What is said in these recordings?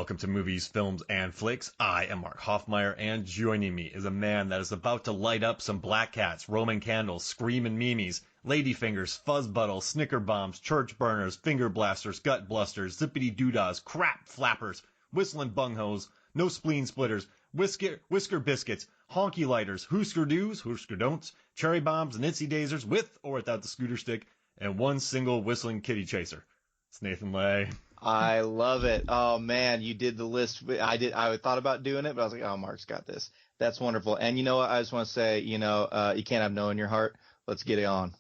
welcome to Movies, Films, and Flicks. I am Mark Hoffmeyer, and joining me is a man that is about to light up some black cats, Roman candles, screaming memes, ladyfingers, fuzz buttles, snicker bombs, church burners, finger blasters, gut blusters, zippity doodahs, crap flappers, whistling bunghos, no spleen splitters, whisker biscuits, honky lighters, hoosker do's, hoosker don'ts, cherry bombs, and itsy daisers, with or without the scooter stick, and one single whistling kitty chaser. It's Nathan Lay. I love it. Oh man, you did the list. I thought about doing it, but I was like, oh, Mark's got this. That's wonderful. And you know what? I just want to say, you can't have no in your heart. Let's get it on.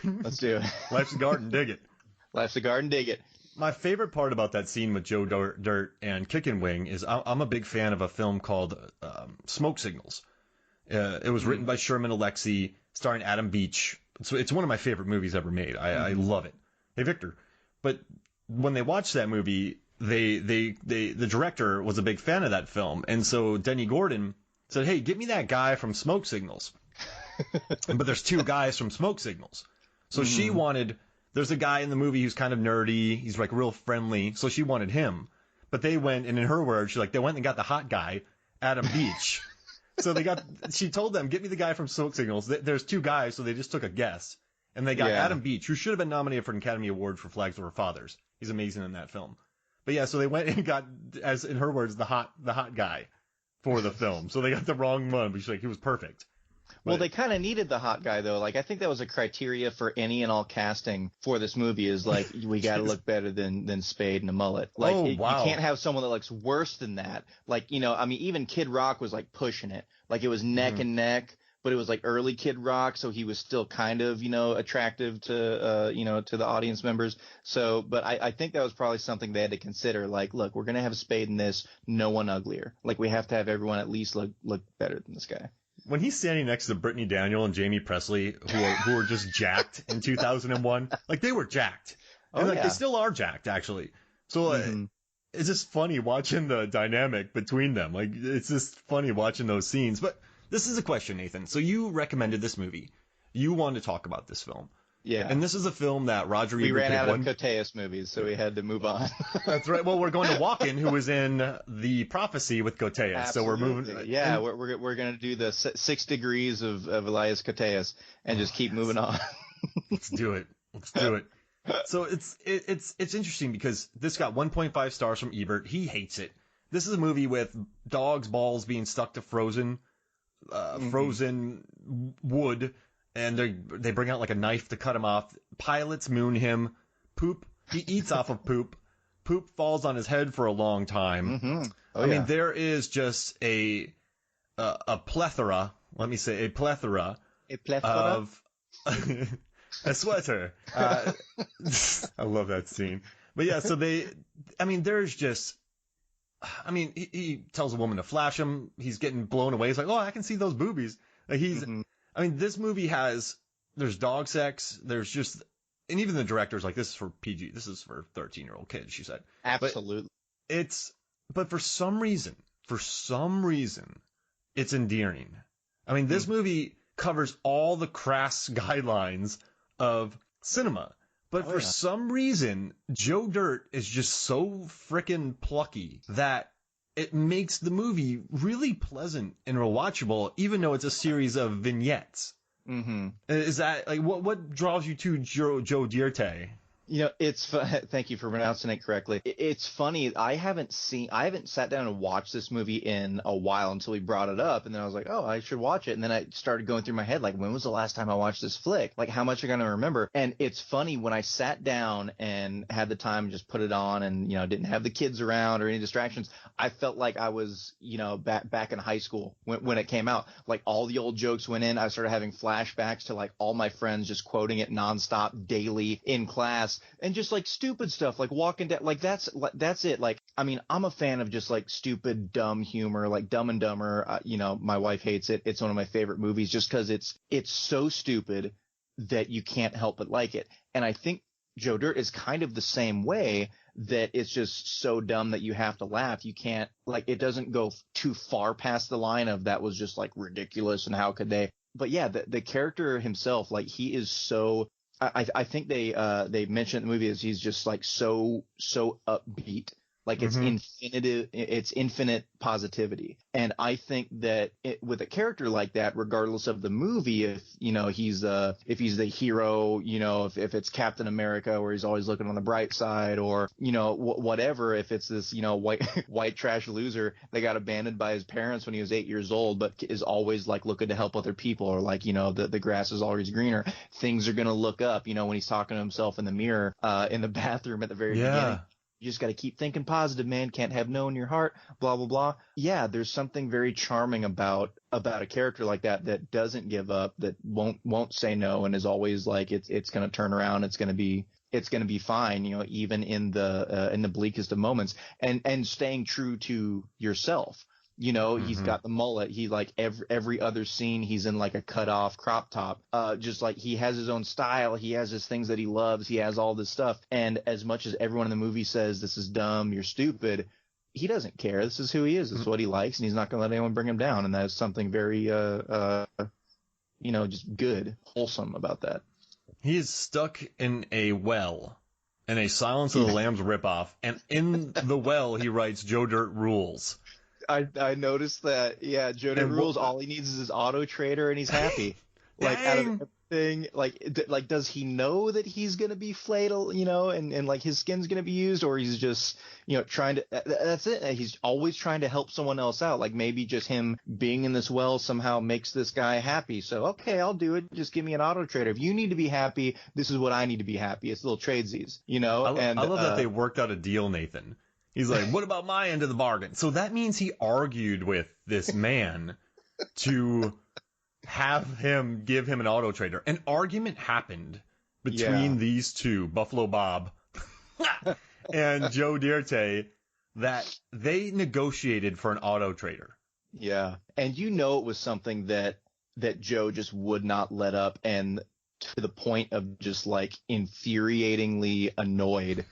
Let's do it. Life's a garden, dig it. Life's a garden, dig it. My favorite part about that scene with Joe Dirt and Kickin' Wing is I'm a big fan of a film called Smoke Signals. It was written by Sherman Alexie, starring Adam Beach. It's one of my favorite movies ever made. I love it. Hey, Victor. But when they watched that movie, the director was a big fan of that film. And so Dennie Gordon said, hey, get me that guy from Smoke Signals. But there's two guys from Smoke Signals. So she wanted, there's a guy in the movie who's kind of nerdy. He's like real friendly. So she wanted him. But they went, and in her words, they went and got the hot guy, Adam Beach. So she told them, get me the guy from Smoke Signals. There's two guys, so they just took a guess. And they got Adam Beach, who should have been nominated for an Academy Award for Flags Over Fathers. He's amazing in that film. But yeah, so they went and got, as in her words, the hot guy for the film. So they got the wrong one, but he was perfect. Well, they kind of needed the hot guy, though. Like, I think that was a criteria for any and all casting for this movie is, like, we got to look better than Spade and a mullet. Like, you can't have someone that looks worse than that. Like, even Kid Rock was, like, pushing it. Like, it was neck and neck, but it was, like, early Kid Rock, so he was still kind of, attractive to, to the audience members. So, but I think that was probably something they had to consider. Like, look, we're going to have Spade in this, no one uglier. Like, we have to have everyone at least look better than this guy. When he's standing next to Brittany Daniel and Jamie Presley, who were just jacked in 2001, like they were jacked, and they still are jacked actually. So it's just funny watching the dynamic between them. Like it's just funny watching those scenes. But this is a question, Nathan. So you recommended this movie. You wanted to talk about this film. Yeah. And this is a film that Roger Ebert ran out of Koteas movies, so we had to move on. That's right. Well, we're going to Walken, who was in The Prophecy with Koteas. Absolutely. So we're moving. Yeah, we're going to do the 6 degrees of Elias Koteas and just keep moving on. Let's do it. So it's interesting because this got 1.5 stars from Ebert. He hates it. This is a movie with dogs' balls being stuck to frozen wood. And they bring out like a knife to cut him off. Pilots moon him. Poop. He eats off of poop. Poop falls on his head for a long time. I mean, there is just a plethora. Let me say a plethora. Of a sweater. I love that scene. But yeah, so there's just. I mean, he tells a woman to flash him. He's getting blown away. He's like, oh, I can see those boobies. Like I mean, this movie there's dog sex, there's just, and even the director's like, this is for PG, this is for 13-year-old kids, she said. Absolutely. But for some reason, it's endearing. I mean, this movie covers all the crass guidelines of cinema, but for some reason, Joe Dirt is just so frickin' plucky that it makes the movie really pleasant and rewatchable, even though it's a series of vignettes. Is that like what draws you to Joe Dirt? Thank you for pronouncing it correctly. It's funny. I haven't sat down and watched this movie in a while until we brought it up. And then I was like, oh, I should watch it. And then I started going through my head, like, when was the last time I watched this flick? Like, how much am I going to remember? And it's funny when I sat down and had the time and just put it on and, didn't have the kids around or any distractions. I felt like I was, back in high school when it came out. Like all the old jokes went in. I started having flashbacks to like all my friends just quoting it nonstop daily in class. And just like stupid stuff, like Walking Dead, like that's it. Like, I mean, I'm a fan of just like stupid, dumb humor, like Dumb and Dumber. My wife hates it. It's one of my favorite movies just because it's so stupid that you can't help but like it. And I think Joe Dirt is kind of the same way, that it's just so dumb that you have to laugh. You can't, like, it doesn't go too far past the line of that was just like ridiculous and how could they. But yeah, the character himself, like he is so. I think they mentioned in the movie is he's just like so upbeat. Like it's infinite positivity. And I think that with a character like that, regardless of the movie, if he's the hero, if it's Captain America where he's always looking on the bright side, or whatever, if it's this white trash loser that got abandoned by his parents when he was 8 years old, but is always like looking to help other people, or like the grass is always greener, things are gonna look up. When he's talking to himself in the mirror in the bathroom at the very beginning. You just got to keep thinking positive, man. Can't have no in your heart, blah, blah, blah. Yeah, there's something very charming about a character like that doesn't give up, that won't say no, and is always like, it's going to turn around. It's going to be fine, even in the bleakest of moments, and staying true to yourself. He's got the mullet. He like every other scene, he's in like a cut off crop top. Just like he has his own style. He has his things that he loves. He has all this stuff. And as much as everyone in the movie says, this is dumb, you're stupid, he doesn't care. This is who he is. This is what he likes. And he's not going to let anyone bring him down. And that is something very, just good, wholesome about that. He is stuck in a well, in a Silence of the Lambs ripoff. And in the well, he writes Joe Dirt rules. I noticed that. Yeah, Joe Dirt rules. All he needs is his auto trader, and he's happy. Like out of everything, like does he know that he's gonna be flayed, and like his skin's gonna be used, or he's just trying to? That's it. He's always trying to help someone else out. Like maybe just him being in this well somehow makes this guy happy. So okay, I'll do it. Just give me an auto trader. If you need to be happy, this is what I need to be happy. It's little tradesies, I love that they worked out a deal, Nathan. He's like, what about my end of the bargain? So that means he argued with this man to have him give him an auto trader. An argument happened between these two, Buffalo Bob and Joe Dirt, that they negotiated for an auto trader. Yeah. And it was something that Joe just would not let up, and to the point of just like infuriatingly annoyed.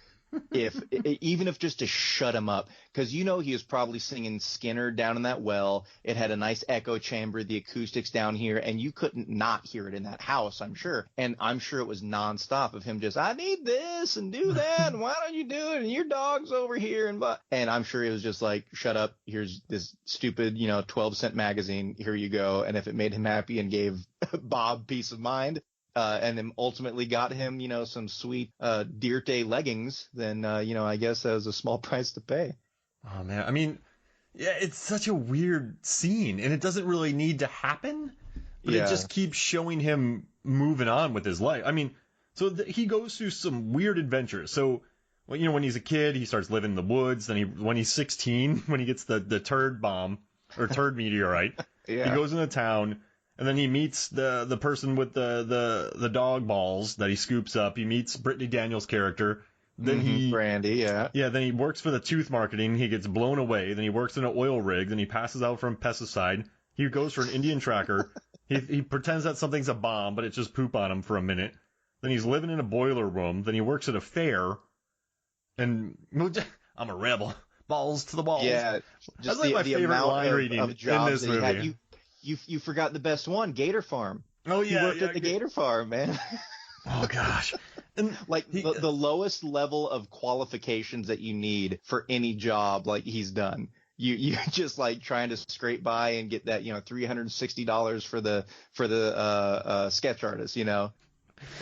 Even if just to shut him up, because he was probably singing Skinner down in that well. It had a nice echo chamber, the acoustics down here, and you couldn't not hear it in that house, I'm sure. And I'm sure it was nonstop of him just, I need this and do that, and why don't you do it, and your dog's over here, and I'm sure it was just like, shut up, here's this stupid 12-cent magazine, here you go. And if it made him happy and gave Bob peace of mind, and then ultimately got him, some sweet Dirte leggings, then, I guess that was a small price to pay. Oh, man. I mean, yeah, it's such a weird scene, and it doesn't really need to happen, but it just keeps showing him moving on with his life. I mean, so he goes through some weird adventures. So, when he's a kid, he starts living in the woods. Then when he's 16, when he gets the turd bomb, or turd meteorite, he goes into town. And then he meets the person with the dog balls that he scoops up. He meets Brittany Daniels' character. Then Brandy, yeah. Yeah, then he works for the tooth marketing. He gets blown away. Then he works in an oil rig. Then he passes out from pesticide. He goes for an Indian tracker. He pretends that something's a bomb, but it's just poop on him for a minute. Then he's living in a boiler room. Then he works at a fair. And I'm a rebel. Balls to the walls. Yeah, just that's like my favorite line reading in this movie. You forgot the best one, Gator Farm. Oh yeah, he worked at the Gator Farm, man. Oh gosh, and like the lowest level of qualifications that you need for any job, like he's done. You just like trying to scrape by and get that $360 for the sketch artist,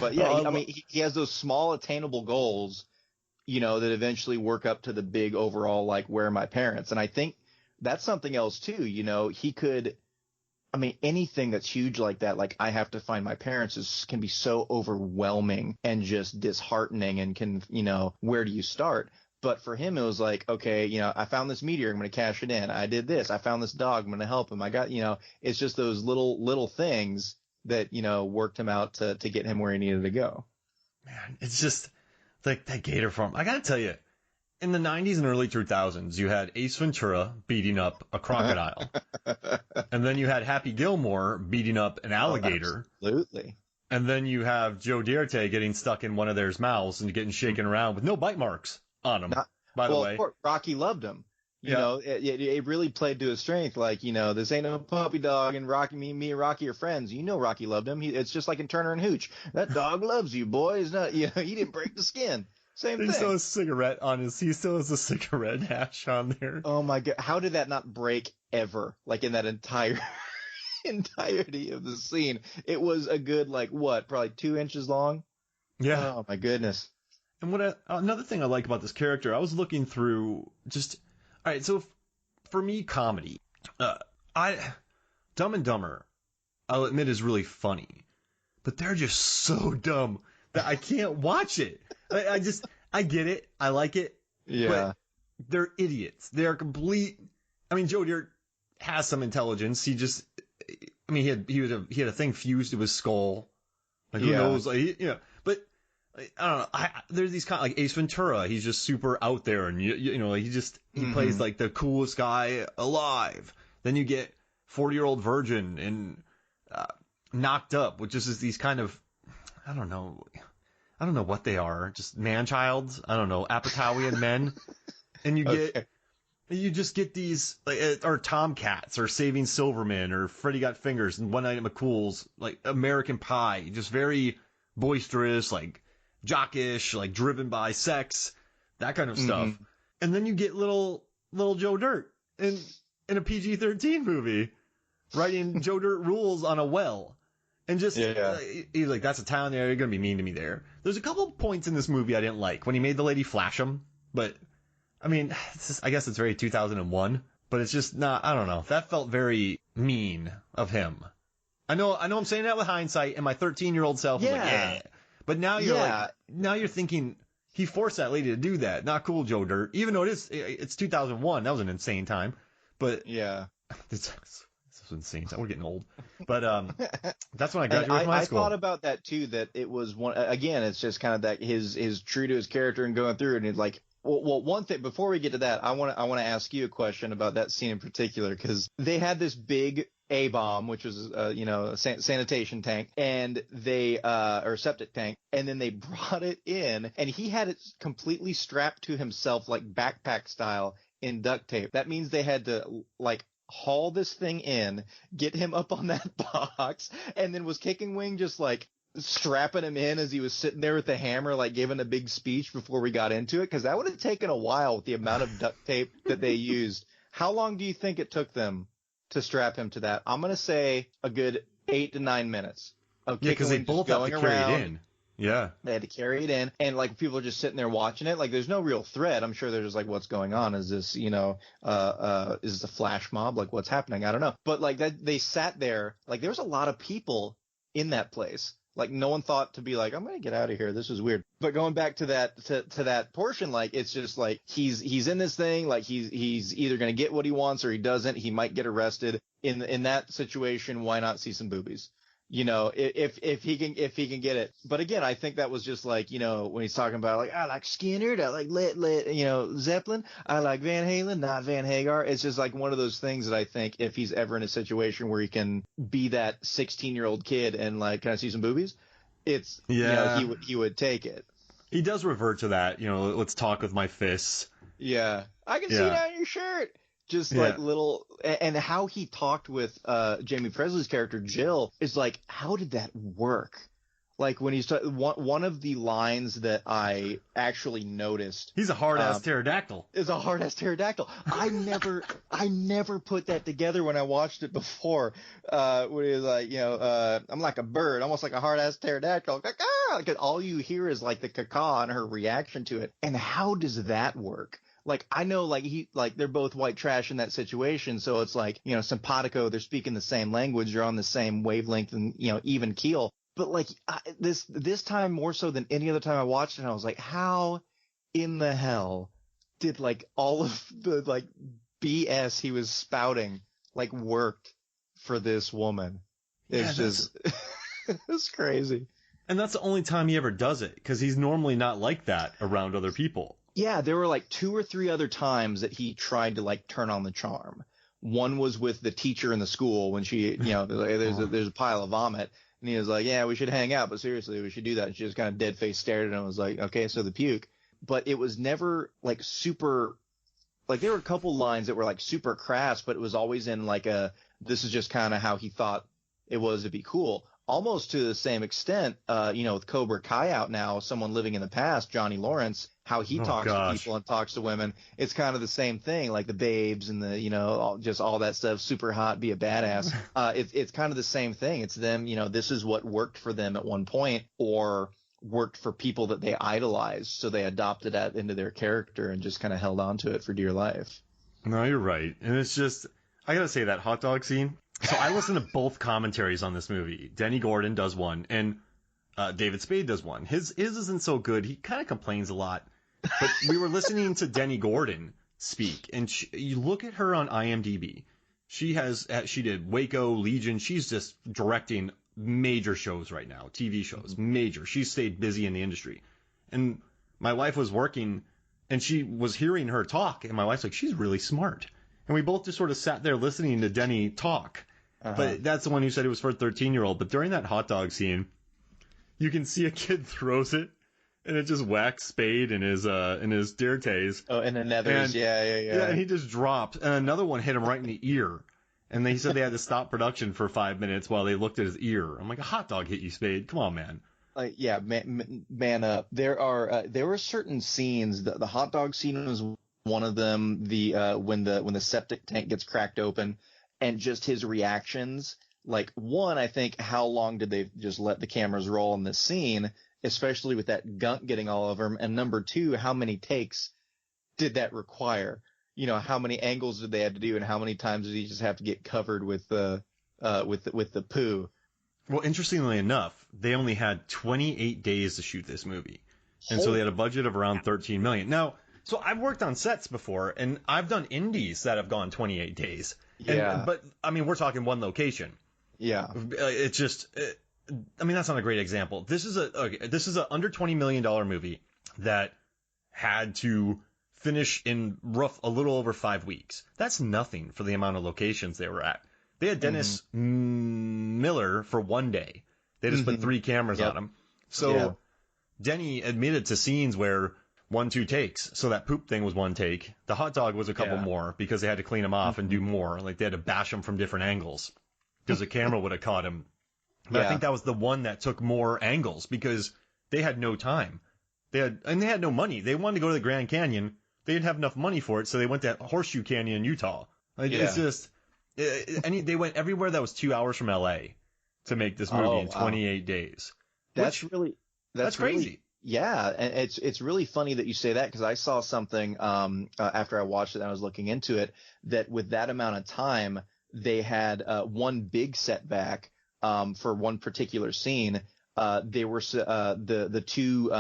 But yeah, he has those small attainable goals, that eventually work up to the big overall, like, where are my parents? And I think that's something else too. He could. Anything that's huge like that, like I have to find my parents, can be so overwhelming and just disheartening, and can, where do you start? But for him, it was like, okay, I found this meteor, I'm going to cash it in. I did this. I found this dog, I'm going to help him. I got, it's just those little things that, worked him out to get him where he needed to go. Man, it's just like that Gator Farm. I got to tell you, in the 90s and early 2000s, you had Ace Ventura beating up a crocodile. And then you had Happy Gilmore beating up an alligator. Oh, absolutely. And then you have Joe Dirt getting stuck in one of their mouths and getting shaken around with no bite marks on him, by the way. Of course, Rocky loved him. It really played to his strength. Like, this ain't no puppy dog, and Rocky, me and Rocky are friends. Rocky loved him. It's just like in Turner and Hooch. That dog loves you, boy. It's not, he didn't break the skin. Same He thing. still has a cigarette on he still has a cigarette hash on there. Oh my God. How did that not break ever? Like in that entirety of the scene. It was a good, like, what, probably 2 inches long? Yeah. Oh my goodness. And another thing I like about this character, I was looking through all right, so for me, comedy, Dumb and Dumber, I'll admit is really funny, but they're just so dumb that I can't watch it. I get it. I like it. Yeah. But they're idiots. They're complete. I mean, Joe Dirt has some intelligence. He had a thing fused to his skull. Like, who knows? Like, but I don't know. There's these kind of, like Ace Ventura. He's just super out there, and he plays like the coolest guy alive. Then you get 40-Year-Old Virgin and Knocked Up, which is these kind of, I don't know what they are. Just man-childs. I don't know, Apatowian men. And you just get these, like, or Tomcats, or Saving Silverman, or Freddy Got Fingers, and One Night at McCool's, like American Pie, just very boisterous, like jockish, like driven by sex, that kind of stuff. And then you get little Joe Dirt in a PG-13 movie, writing Joe Dirt rules on a well. And just, he's like, that's a town there, you're going to be mean to me there. There's a couple points in this movie I didn't like. When he made the lady flash him, but, I mean, I guess it's very 2001, but it's just not, I don't know. That felt very mean of him. I know I'm saying that with hindsight, and my 13-year-old self is like, yeah. But now you're thinking, he forced that lady to do that. Not cool, Joe Dirt. Even though it's 2001, that was an insane time. But yeah, this was insane. We're getting old. But that's when I graduated from high school. I thought about that too. That it was one again. It's just kind of that his true to his character and going through it. And it's like, well, one thing before we get to that, I want to ask you a question about that scene in particular, because they had this big A-bomb, which was a sanitation tank, and they or septic tank, and then they brought it in, and he had it completely strapped to himself, like backpack style, in duct tape. That means they had to like haul this thing in, get him up on that box, and then was Kicking Wing just like strapping him in as he was sitting there with the hammer, like giving a big speech before we got into it? Because that would have taken a while with the amount of duct tape that they used. How long do you think it took them to strap him to that? I'm going to say a good 8 to 9 minutes. Yeah, because they both have to carry it in. Yeah. They had to carry it in, and like people are just sitting there watching it. Like there's no real threat. I'm sure they're just like, what's going on? Is this, is this a flash mob? Like what's happening? I don't know. But like that, they sat there, like there was a lot of people in that place. Like no one thought to be like, I'm going to get out of here. This is weird. But going back to that, to that portion, like it's just like he's in this thing. Like he's either going to get what he wants or he doesn't. He might get arrested. In that situation, why not see some boobies? If he can get it. But again, I think that was just like, when he's talking about like, I like Skinner, I like Zeppelin, I like Van Halen, not Van Hagar. It's just like one of those things that I think if he's ever in a situation where he can be that 16-year-old kid and like, can I see some boobies? It's, he would take it. He does revert to that, let's talk with my fists. Yeah. I can see down your shirt. Just like little, and how he talked with Jamie Presley's character Jill is like, how did that work? Like when he's one of the lines that I actually noticed. He's a hard ass pterodactyl. Is a hard ass pterodactyl. I never put that together when I watched it before. When he was like, I'm like a bird, almost like a hard ass pterodactyl. Because all you hear is like the caca and her reaction to it. And how does that work? Like, I know, they're both white trash in that situation. So it's like, simpatico, they're speaking the same language. You're on the same wavelength and, even keel. But like this time more so than any other time I watched it, I was like, how in the hell did like all of the like BS he was spouting like worked for this woman? It's just, it's crazy. And that's the only time he ever does it, because he's normally not like that around other people. Yeah, there were like 2 or 3 other times that he tried to like turn on the charm. One was with the teacher in the school when she, there's a pile of vomit, and he was like, yeah, we should hang out, but seriously, we should do that. And she just kind of dead face stared at him and was like, okay, so the puke. But it was never like super, like there were a couple lines that were like super crass, but it was always in like this is just kind of how he thought it was to be cool. almost to the same extent, with Cobra Kai out now, someone living in the past, Johnny Lawrence, how he Oh talks to gosh. people and talks to women, it's kind of the same thing, like the babes and the, just all that stuff, super hot, be a badass. It's kind of the same thing. It's them, this is what worked for them at one point or worked for people that they idolized. So they adopted that into their character and just kind of held on to it for dear life. No, you're right. And it's just, I gotta say that hot dog scene. So I listen to both commentaries on this movie. Dennie Gordon does one, and David Spade does one. His isn't so good. He kind of complains a lot. But we were listening to Dennie Gordon speak, and you look at her on IMDb. She did Waco, Legion. She's just directing major shows right now, TV shows, major. She's stayed busy in the industry. And my wife was working, and she was hearing her talk, and my wife's like, she's really smart. And we both just sort of sat there listening to Denny talk. But that's the one who said it was for a 13-year-old. But during that hot dog scene, you can see a kid throws it, and it just whacks Spade in his dirtays. Oh, and the nethers, yeah. Yeah, and he just dropped. And another one hit him right in the ear. And they said they had to stop production for 5 minutes while they looked at his ear. I'm like, a hot dog hit you, Spade. Come on, man. Yeah, man up. There were certain scenes. The hot dog scene was one of them. When the septic tank gets cracked open, and just his reactions. Like, one, I think, how long did they just let the cameras roll in this scene, especially with that gunk getting all over him? And number two, how many takes did that require? How many angles did they have to do, and how many times did he just have to get covered with the poo? Well, interestingly enough, they only had 28 days to shoot this movie. And so they had a budget of around $13 million. Now, so I've worked on sets before, and I've done indies that have gone 28 days. But, I mean, we're talking one location. Yeah. It's just, that's not a great example. This is a under $20 million movie that had to finish in a little over 5 weeks. That's nothing for the amount of locations they were at. They had Dennis Miller for 1 day. They just put 3 cameras on him. So Denny admitted to scenes where 1-2 takes. So that poop thing was 1 take. The hot dog was a couple more because they had to clean him off and do more. Like they had to bash him from different angles because the camera would have caught him. But I think that was the one that took more angles because they had no time. They had no money. They wanted to go to the Grand Canyon. They didn't have enough money for it, so they went to Horseshoe Canyon in Utah. It's just, they went everywhere that was 2 hours from LA to make this movie in 28 days. That's crazy. Really, yeah, and it's really funny that you say that because I saw something after I watched it and I was looking into it that with that amount of time they had one big setback for one particular scene. They were the two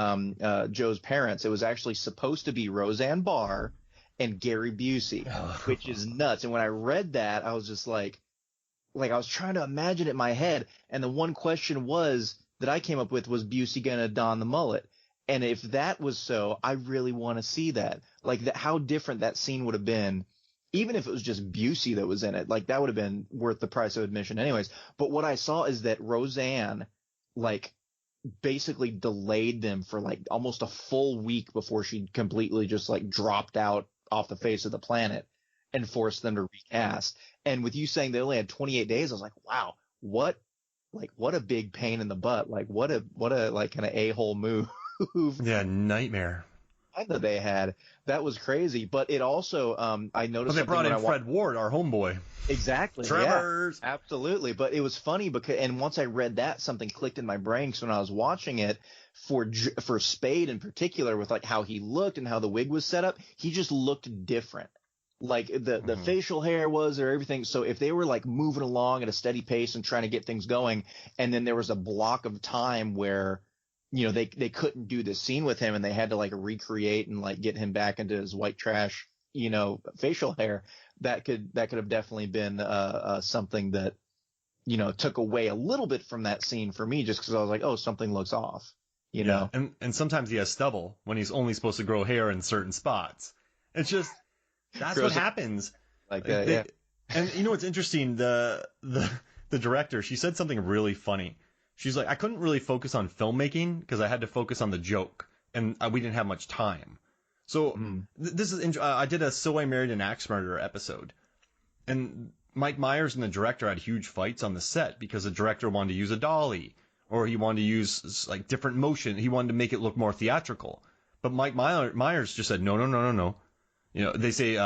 Joe's parents. It was actually supposed to be Roseanne Barr and Gary Busey, which is nuts. And when I read that, I was just like I was trying to imagine it in my head. And the one question that I came up with was Busey gonna don the mullet? And if that was so, I really want to see that. Like how different that scene would have been, even if it was just Busey that was in it. Like that would have been worth the price of admission, anyways. But what I saw is that Roseanne, basically delayed them for almost a full week before she completely just dropped out off the face of the planet and forced them to recast. And with you saying they only had 28 days, I was like, wow, what a big pain in the butt. What a kind of a-hole move. Yeah, nightmare. That they had. That was crazy. But it also, I noticed. But they brought in Fred Ward, our homeboy. Exactly. Tremors. Yeah, absolutely. But it was funny and once I read that, something clicked in my brain. So when I was watching it for Spade in particular, with how he looked and how the wig was set up, he just looked different. The facial hair was or everything. So if they were moving along at a steady pace and trying to get things going, and then there was a block of time where they couldn't do this scene with him and they had to recreate and get him back into his white trash, facial hair, that could have definitely been something that, took away a little bit from that scene for me, just because I was like, oh, something looks off, you know? And sometimes he has stubble when he's only supposed to grow hair in certain spots. It's just, that's what happens. Yeah. And what's interesting? The director, she said something really funny. She's like, I couldn't really focus on filmmaking because I had to focus on the joke, and we didn't have much time. So this is I did a So I Married an Axe Murderer episode, and Mike Myers and the director had huge fights on the set because the director wanted to use a dolly, or he wanted to use like different motion. He wanted to make it look more theatrical. But Mike Myers just said, no, no, no, no, no. You know, they say,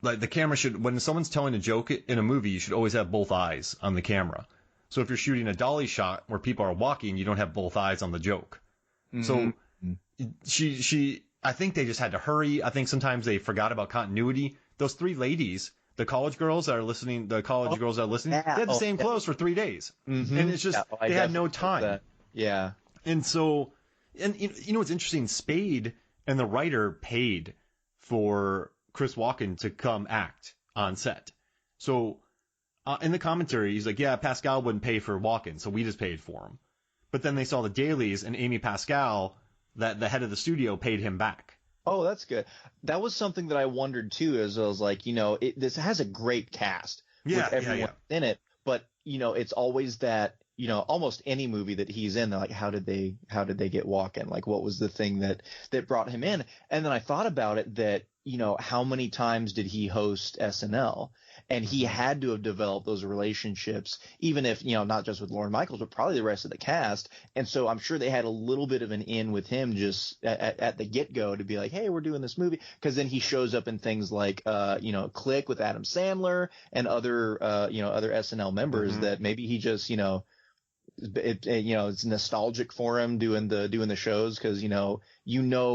like the camera should, when someone's telling a joke in a movie, you should always have both eyes on the camera. So if you're shooting a dolly shot where people are walking, you don't have both eyes on the joke. So I think they just had to hurry. I think sometimes they forgot about continuity. Those three ladies, the college girls that are listening, they had the same clothes for 3 days. And it's just, they had no time. Yeah. And so, and you know what's interesting? Spade and the writer paid for Chris Walken to come act on set. So in the commentary, he's like, yeah, Pascal wouldn't pay for Walken, so we just paid for him. But then they saw the dailies, and Amy Pascal, that the head of the studio, paid him back. Oh, that's good. That was something that I wondered too, as I was like, you know, this has a great cast with everyone in it, but you know, it's always that, you know, almost any movie that he's in, they're like, how did they get Walken? Like, what was the thing that brought him in? And then I thought about it that, you know, how many times did he host SNL? And he had to have developed those relationships, even if, you know, not just with Lorne Michaels, but probably the rest of the cast. And so I'm sure they had a little bit of an in with him just at the get-go to be like, hey, we're doing this movie. Because then he shows up in things like, you know, Click with Adam Sandler and other, you know, other SNL members that maybe he just, you know, it's nostalgic for him doing the shows because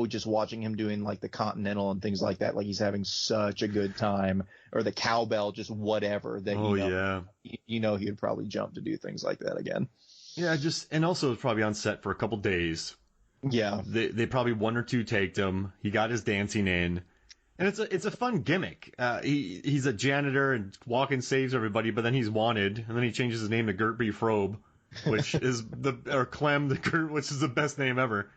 just watching him doing like the Continental and things like that, like he's having such a good time, or the Cowbell, just whatever that he would probably jump to do things like that again. Yeah, and also probably on set for a couple days. Yeah, they probably one or two taked him. He got his dancing in. And it's a fun gimmick. He's a janitor and Walken saves everybody, but then he's wanted, and then he changes his name to Gert B. Frobe, which is Clem the Gert, which is the best name ever.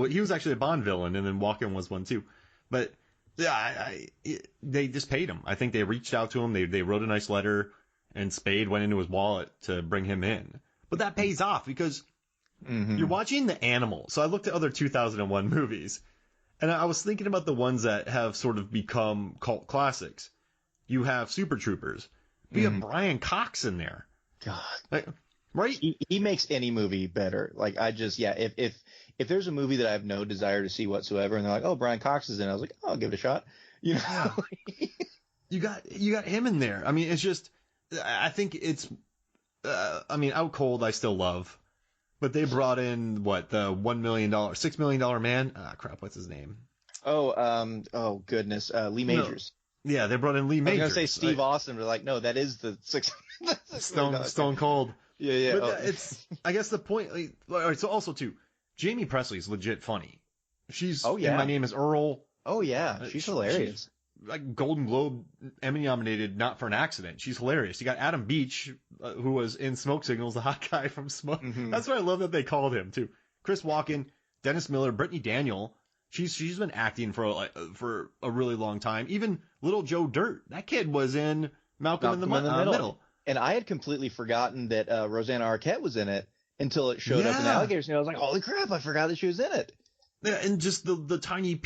He was actually a Bond villain, and then Walken was one too. But yeah, they just paid him. I think they reached out to him. They wrote a nice letter, and Spade went into his wallet to bring him in. But that pays off because you're watching The Animal. So I looked at other 2001 movies. And I was thinking about the ones that have sort of become cult classics. You have Super Troopers. We have Brian Cox in there. God. Right? He makes any movie better. Like, if there's a movie that I have no desire to see whatsoever, and they're like, oh, Brian Cox is in it, I was like, oh, I'll give it a shot. You know? You got him in there. I mean, it's just, I think it's, Out Cold I still love. But they brought in, the $6 million man? Ah, crap, what's his name? Oh goodness, Lee Majors. No. Yeah, they brought in Lee Majors. I was going to say Steve Austin, but like, no, that is the Stone Cold. Yeah. But it's, I guess the point, all right, so also too, Jamie Presley's legit funny. She's, in My Name is Earl. Oh yeah, she's hilarious. She's, like Golden Globe Emmy nominated, not for an accident. She's hilarious. You got Adam Beach, who was in Smoke Signals, the hot guy from Smoke. That's why I love that they called him too. Chris Walken, Dennis Miller, Brittany Daniel. She's been acting for a really long time. Even little Joe Dirt, that kid was in Malcolm in the Middle. And I had completely forgotten that Rosanna Arquette was in it until it showed up in Alligators, and I was like, holy crap, I forgot that she was in it. Yeah, and just the tiny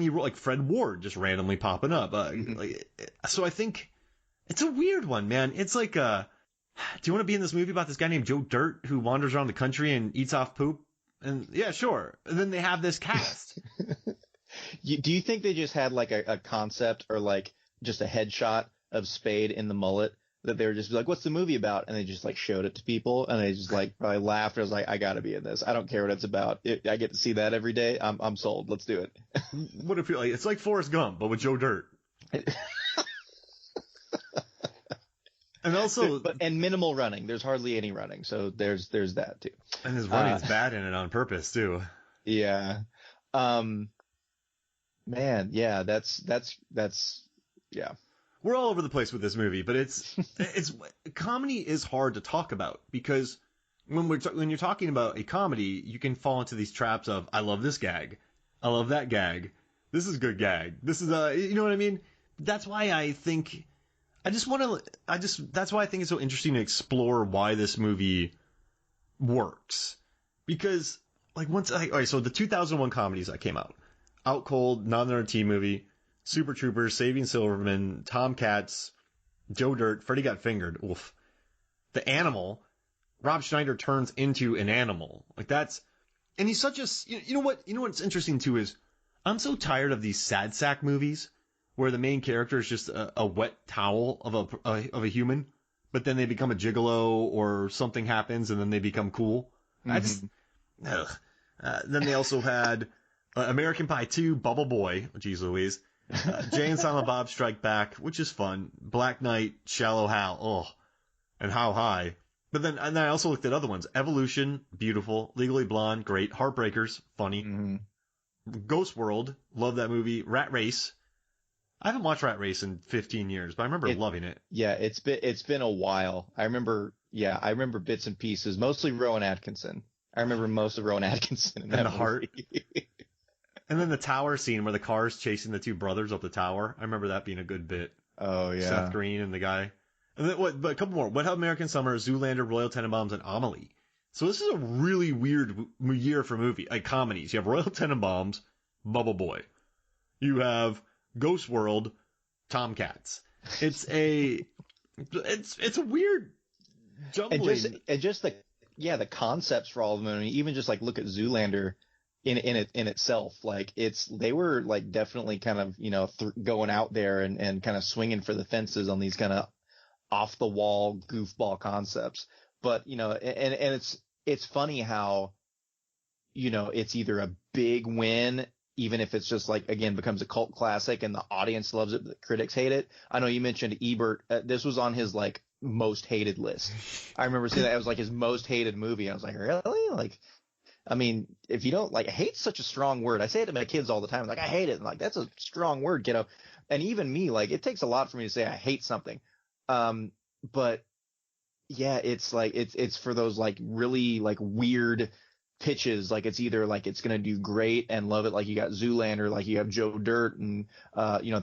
role, like Fred Ward just randomly popping up. So I think it's a weird one, man. It's like, do you want to be in this movie about this guy named Joe Dirt who wanders around the country and eats off poop? And yeah, sure. And then they have this cast. Do you think they just had like a concept or like just a headshot of Spade in the mullet? That they were just like, what's the movie about? And they just like showed it to people, and they just like probably laughed. I was like, I gotta be in this. I don't care what it's about. I get to see that every day. I'm sold. Let's do it. What if it's like Forrest Gump, but with Joe Dirt. And also, and minimal running. There's hardly any running, so there's that too. And his running is bad in it on purpose too. Yeah. Man, yeah, that's yeah. We're all over the place with this movie, but it's comedy is hard to talk about because when you're talking about a comedy, you can fall into these traps of I love this gag, I love that gag, this is a good gag, this is you know what I mean? That's why I think that's why I think it's so interesting to explore why this movie works, because like all right, so the 2001 comedies that came out Cold, not another teen movie. Super Troopers, Saving Silverman, Tomcats, Joe Dirt, Freddy Got Fingered. Oof. The Animal. Rob Schneider turns into an animal. Like that's, and he's such a, you know what's interesting too is I'm so tired of these sad sack movies where the main character is just a wet towel of a human, but then they become a gigolo or something happens and then they become cool. That's, then they also had American Pie 2, Bubble Boy, geez Louise, Jay and Silent Bob Strike Back, which is fun, Black Knight, Shallow Hal, and How High. But then, and I also looked at other ones. Evolution, beautiful. Legally Blonde, great. Heartbreakers, funny. Mm-hmm. Ghost World, love that movie. Rat Race. I haven't watched Rat Race in 15 years, but I remember loving it. Yeah, it's been a while. I remember bits and pieces, mostly Rowan Atkinson. I remember most of Rowan Atkinson in that movie. Heart. And then the tower scene where the car's chasing the two brothers up the tower. I remember that being a good bit. Oh, yeah. Seth Green and the guy. And then but a couple more. Wet Hot American Summer, Zoolander, Royal Tenenbaums, and Amelie. So this is a really weird year for comedies. You have Royal Tenenbaums, Bubble Boy. You have Ghost World, Tomcats. It's a weird jumbling. And just the concepts for all of them. I mean, even just like look at Zoolander in itself. Like they were like definitely kind of, going out there and kind of swinging for the fences on these kind of off the wall goofball concepts. But, and it's funny how, it's either a big win, even if it's just like, again, becomes a cult classic and the audience loves it, but the critics hate it. I know you mentioned Ebert. This was on his like most hated list. I remember seeing that it was like his most hated movie. I was like, really? Like, I mean, if you don't like, hate's such a strong word. I say it to my kids all the time. Like, I hate it. And like, that's a strong word, kiddo. And even me, like, it takes a lot for me to say I hate something. But yeah, it's like, it's for those like really like weird pitches. Like it's either like it's going to do great and love it. Like you got Zoolander, like you have Joe Dirt and,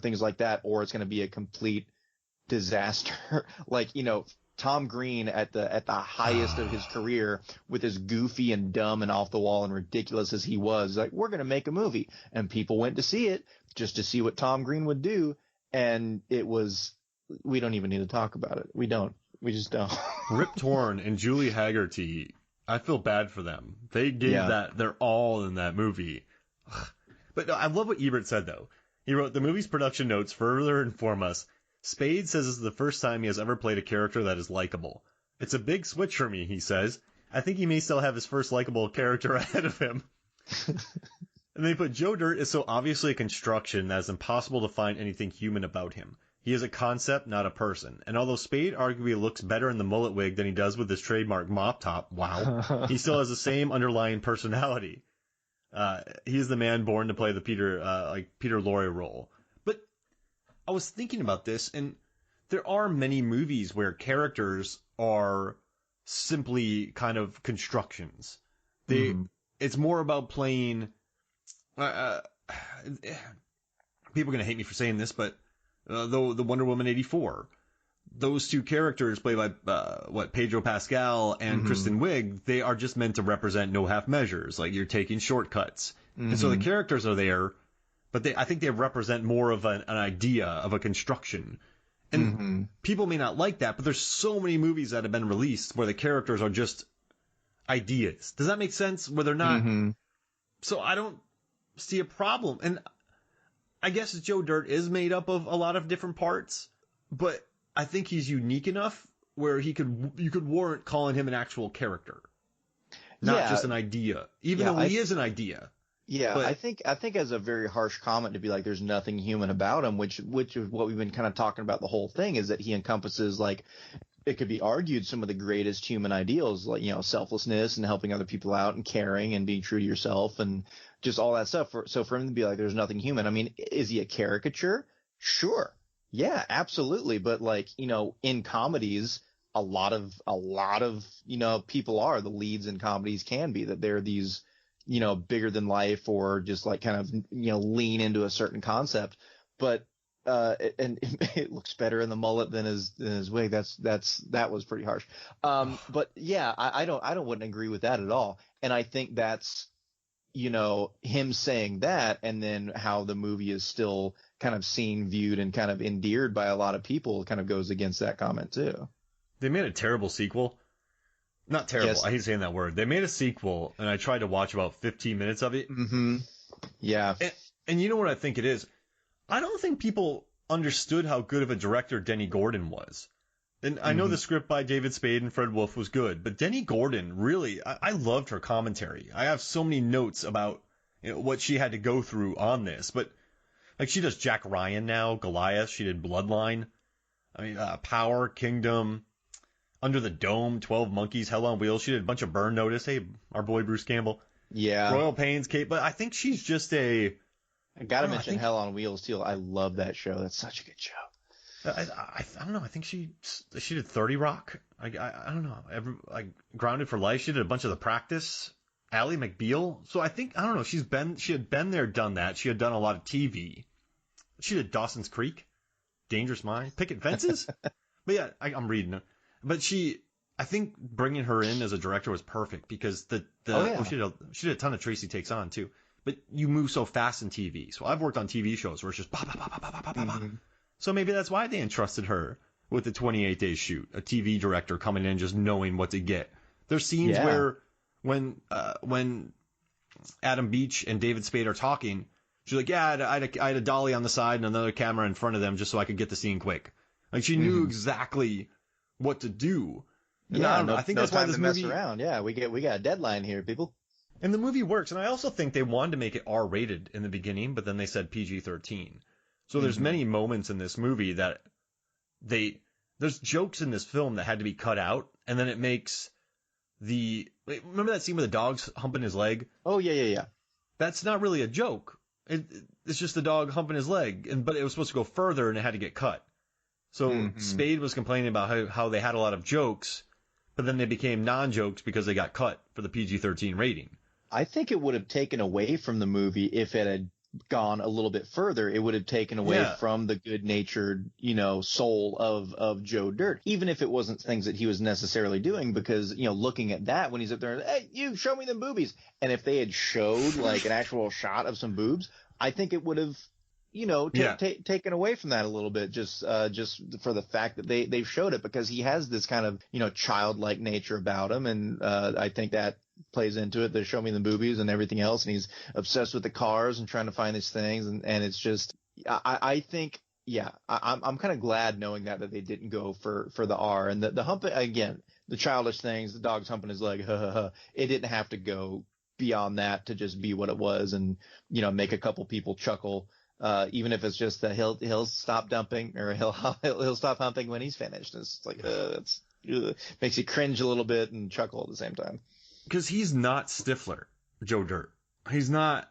things like that, or it's going to be a complete disaster. Like, Tom Green at the highest of his career with as goofy and dumb and off the wall and ridiculous as he was, like, we're going to make a movie, and people went to see it just to see what Tom Green would do. And we don't even need to talk about it. We just don't. Rip Torn and Julie Haggerty, I feel bad for them. They gave their all in that movie. But no, I love what Ebert said, though. He wrote, the movie's production notes further inform us. Spade says this is the first time he has ever played a character that is likable. It's a big switch for me, he says. I think he may still have his first likable character ahead of him. And they put, Joe Dirt is so obviously a construction that it's impossible to find anything human about him. He is a concept, not a person. And although Spade arguably looks better in the mullet wig than he does with his trademark mop top, wow, he still has the same underlying personality. He is the man born to play the Peter Lorre role. But I was thinking about this, and there are many movies where characters are simply kind of constructions. It's more about playing. People are gonna hate me for saying this, but the Wonder Woman 84, those two characters played by Pedro Pascal and Kristen Wiig, they are just meant to represent no half measures. Like you're taking shortcuts, and so the characters are there, but I think they represent more of an idea of a construction. And people may not like that, but there's so many movies that have been released where the characters are just ideas. Does that make sense? Where they're not. So I don't see a problem. And I guess Joe Dirt is made up of a lot of different parts, but I think he's unique enough where you could warrant calling him an actual character, not just an idea, even though he is an idea. Yeah, but I think as a very harsh comment to be like, there's nothing human about him, which is what we've been kind of talking about the whole thing, is that he encompasses, like, it could be argued some of the greatest human ideals, like, selflessness and helping other people out and caring and being true to yourself and just all that stuff. So for him to be like, there's nothing human. I mean, is he a caricature? Sure. Yeah, absolutely. But like, in comedies, a lot of, people are the leads in comedies can be that they're these, bigger than life or just like kind of, lean into a certain concept. But, and it looks better in the mullet than his wig. That was pretty harsh. But yeah, I wouldn't agree with that at all. And I think that's, him saying that, and then how the movie is still kind of seen, viewed, and kind of endeared by a lot of people kind of goes against that comment too. They made a terrible sequel. Not terrible. Yes. I hate saying that word. They made a sequel, and I tried to watch about 15 minutes of it. Mm-hmm. Yeah. And you know what I think it is? I don't think people understood how good of a director Dennie Gordon was. And I know the script by David Spade and Fred Wolf was good, but Dennie Gordon, really, I loved her commentary. I have so many notes about what she had to go through on this. But like, she does Jack Ryan now, Goliath. She did Bloodline. I mean, Power, Kingdom, Under the Dome, 12 Monkeys, Hell on Wheels. She did a bunch of Burn Notice. Hey, our boy Bruce Campbell. Yeah. Royal Pains, Kate. But I think she's just a... I gotta mention Hell on Wheels too. I love that show. That's such a good show. I don't know. I think she did 30 Rock. I don't know. Grounded for Life. She did a bunch of The Practice. Ally McBeal. So I don't know. She had been there, done that. She had done a lot of TV. She did Dawson's Creek, Dangerous Mind, Picket Fences. But yeah, I'm reading it. But I think bringing her in as a director was perfect because she did a ton of Tracy Takes On too. But you move so fast in TV. So I've worked on TV shows where it's just bah, bah, bah, bah, bah, bah, bah, bah. So maybe that's why they entrusted her with the 28 day shoot, a TV director coming in just knowing what to get. There's scenes where when Adam Beach and David Spade are talking, she's like, yeah, I had a dolly on the side and another camera in front of them just so I could get the scene quick. Like, she knew exactly what to do. And I don't know. I think that's why this movie... mess around. Yeah, we got a deadline here, people. And the movie works. And I also think they wanted to make it R-rated in the beginning, but then they said PG-13. So there's many moments in this movie that there's jokes in this film that had to be cut out, and then it makes remember that scene with the dog's humping his leg? Oh, yeah. That's not really a joke. It's just the dog humping his leg, but it was supposed to go further, and it had to get cut. So Spade was complaining about how they had a lot of jokes, but then they became non-jokes because they got cut for the PG-13 rating. I think it would have taken away from the movie if it had gone a little bit further. It would have taken away from the good-natured, soul of Joe Dirt, even if it wasn't things that he was necessarily doing, because, looking at that when he's up there, hey, you show me them boobies. And if they had showed like an actual shot of some boobs, I think it would have, taken away from that a little bit, just for the fact that they've showed it, because he has this kind of, childlike nature about him. And I think that plays into it. They show me the boobies and everything else, and he's obsessed with the cars and trying to find these things, and it's just I think I'm kind of glad knowing that they didn't go for the R, and the hump again, the childish things, the dog's humping his leg, it didn't have to go beyond that to just be what it was, and make a couple people chuckle, even if it's just that he'll stop dumping, or he'll stop humping when he's finished. It's like makes you cringe a little bit and chuckle at the same time. Because he's not Stifler, Joe Dirt. He's not,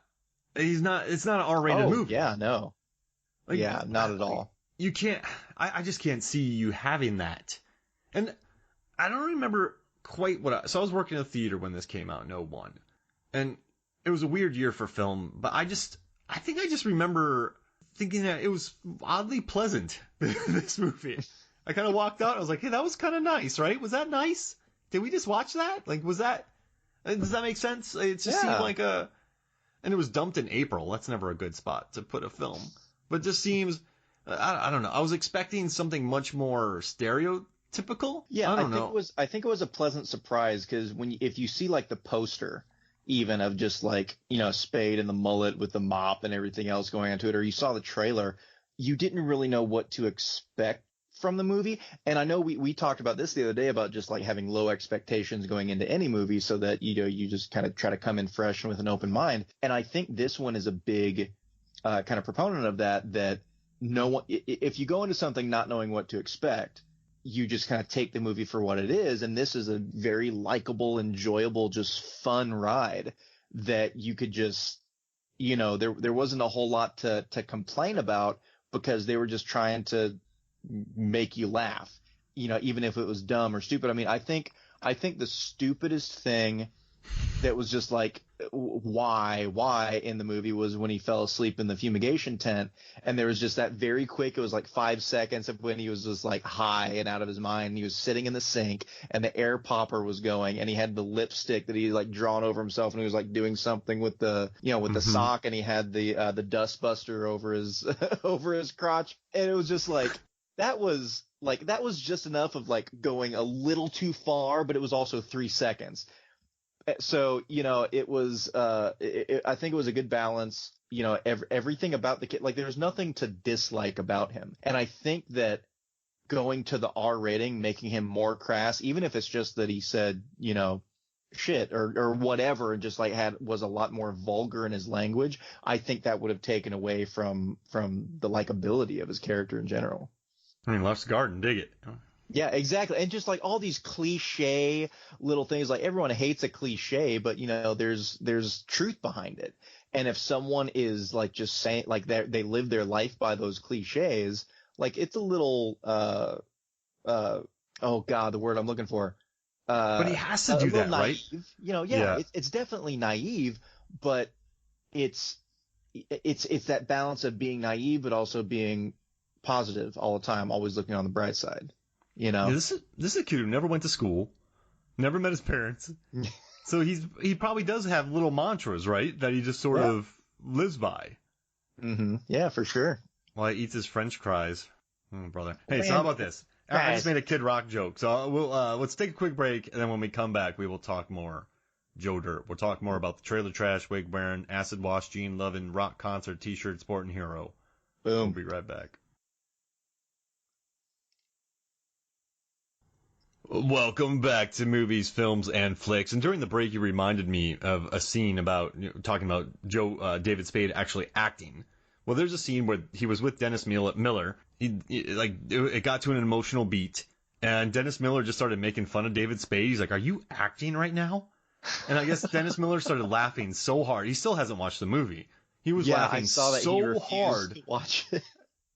it's not an R-rated movie. Yeah, no. Not at all. You can't, I just can't see you having that. And I don't remember quite so I was working in a theater when this came out in 2001. And it was a weird year for film, but I think I just remember thinking that it was oddly pleasant, this movie. I kind of walked out, and I was like, hey, that was kind of nice, right? Was that nice? Did we just watch that? Like, does that make sense? It just seemed like and it was dumped in April. That's never a good spot to put a film. But it just seems, I don't know. I was expecting something much more stereotypical. Yeah, I think it was a pleasant surprise, because if you see like the poster, even of just like, Spade and the mullet with the mop and everything else going into it, or you saw the trailer, you didn't really know what to expect from the movie. And I know we talked about this the other day, about just like having low expectations going into any movie, so that you just kind of try to come in fresh and with an open mind. And I think this one is a big kind of proponent of that no one, if you go into something not knowing what to expect, you just kind of take the movie for what it is. And this is a very likable, enjoyable, just fun ride that you could just, there wasn't a whole lot to complain about, because they were just trying to make you laugh, even if it was dumb or stupid. I mean, I think the stupidest thing that was just like why in the movie was when he fell asleep in the fumigation tent, and there was just that very quick, it was like 5 seconds of when he was just like high and out of his mind, and he was sitting in the sink and the air popper was going, and he had the lipstick that he like drawn over himself, and he was like doing something with the with the sock, and he had the dust buster over his over his crotch, and it was just like that was just enough of like going a little too far, but it was also 3 seconds. So, it was, I think it was a good balance, everything about the kid, like there's nothing to dislike about him. And I think that going to the R rating, making him more crass, even if it's just that he said, shit or whatever, and just like was a lot more vulgar in his language, I think that would have taken away from the likability of his character in general. I mean, Left's Garden, dig it. Yeah, exactly. And just like all these cliche little things, like everyone hates a cliche, but there's truth behind it. And if someone is like just saying like they live their life by those cliches, like it's a little oh God, the word I'm looking for. But he has to do that, naive, right? Yeah. It's definitely naive, but it's that balance of being naive but also being positive all the time, always looking on the bright side. Yeah, this is a kid who never went to school, never met his parents, so he probably does have little mantras, right, that he just sort of lives by. Mm-hmm. Yeah, for sure. While he eats his French fries. Oh, brother. Hey, so how about this? I just made a Kid Rock joke, so let's take a quick break, and then when we come back, we will talk more Joe Dirt. We'll talk more about the trailer trash, wig wearing, acid wash, jean loving, rock concert, t-shirt sporting hero. Boom. We'll be right back. Welcome back to Movies, Films, and Flicks. And during the break, you reminded me of a scene about talking about David Spade actually acting. Well, there's a scene where he was with Dennis Miller. It got to an emotional beat, and Dennis Miller just started making fun of David Spade. He's like, "Are you acting right now?" And I guess Dennis Miller started laughing so hard. He still hasn't watched the movie. He was laughing so hard. To watch it.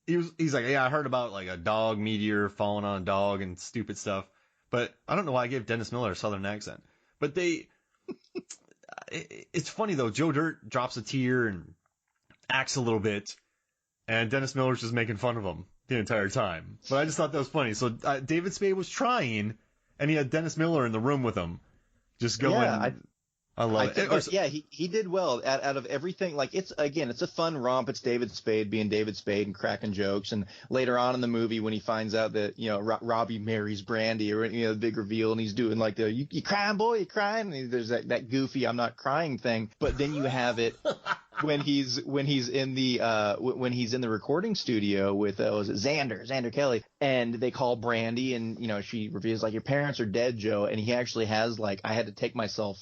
He's like, "Yeah, I heard about like a dog meteor falling on a dog and stupid stuff." But I don't know why I gave Dennis Miller a southern accent. But it's funny though. Joe Dirt drops a tear and acts a little bit, and Dennis Miller's just making fun of him the entire time. But I just thought that was funny. So David Spade was trying, and he had Dennis Miller in the room with him, just going. Yeah, I love it. He did well out of everything. Like it's a fun romp. It's David Spade being David Spade and cracking jokes. And later on in the movie, when he finds out that Robbie marries Brandy, or the big reveal, and he's doing like the you crying boy, you crying. And there's that goofy I'm not crying thing. But then you have it when he's in the recording studio with was it Xander Kelly, and they call Brandy, and she reveals like your parents are dead, Joe, and he actually has like I had to take myself.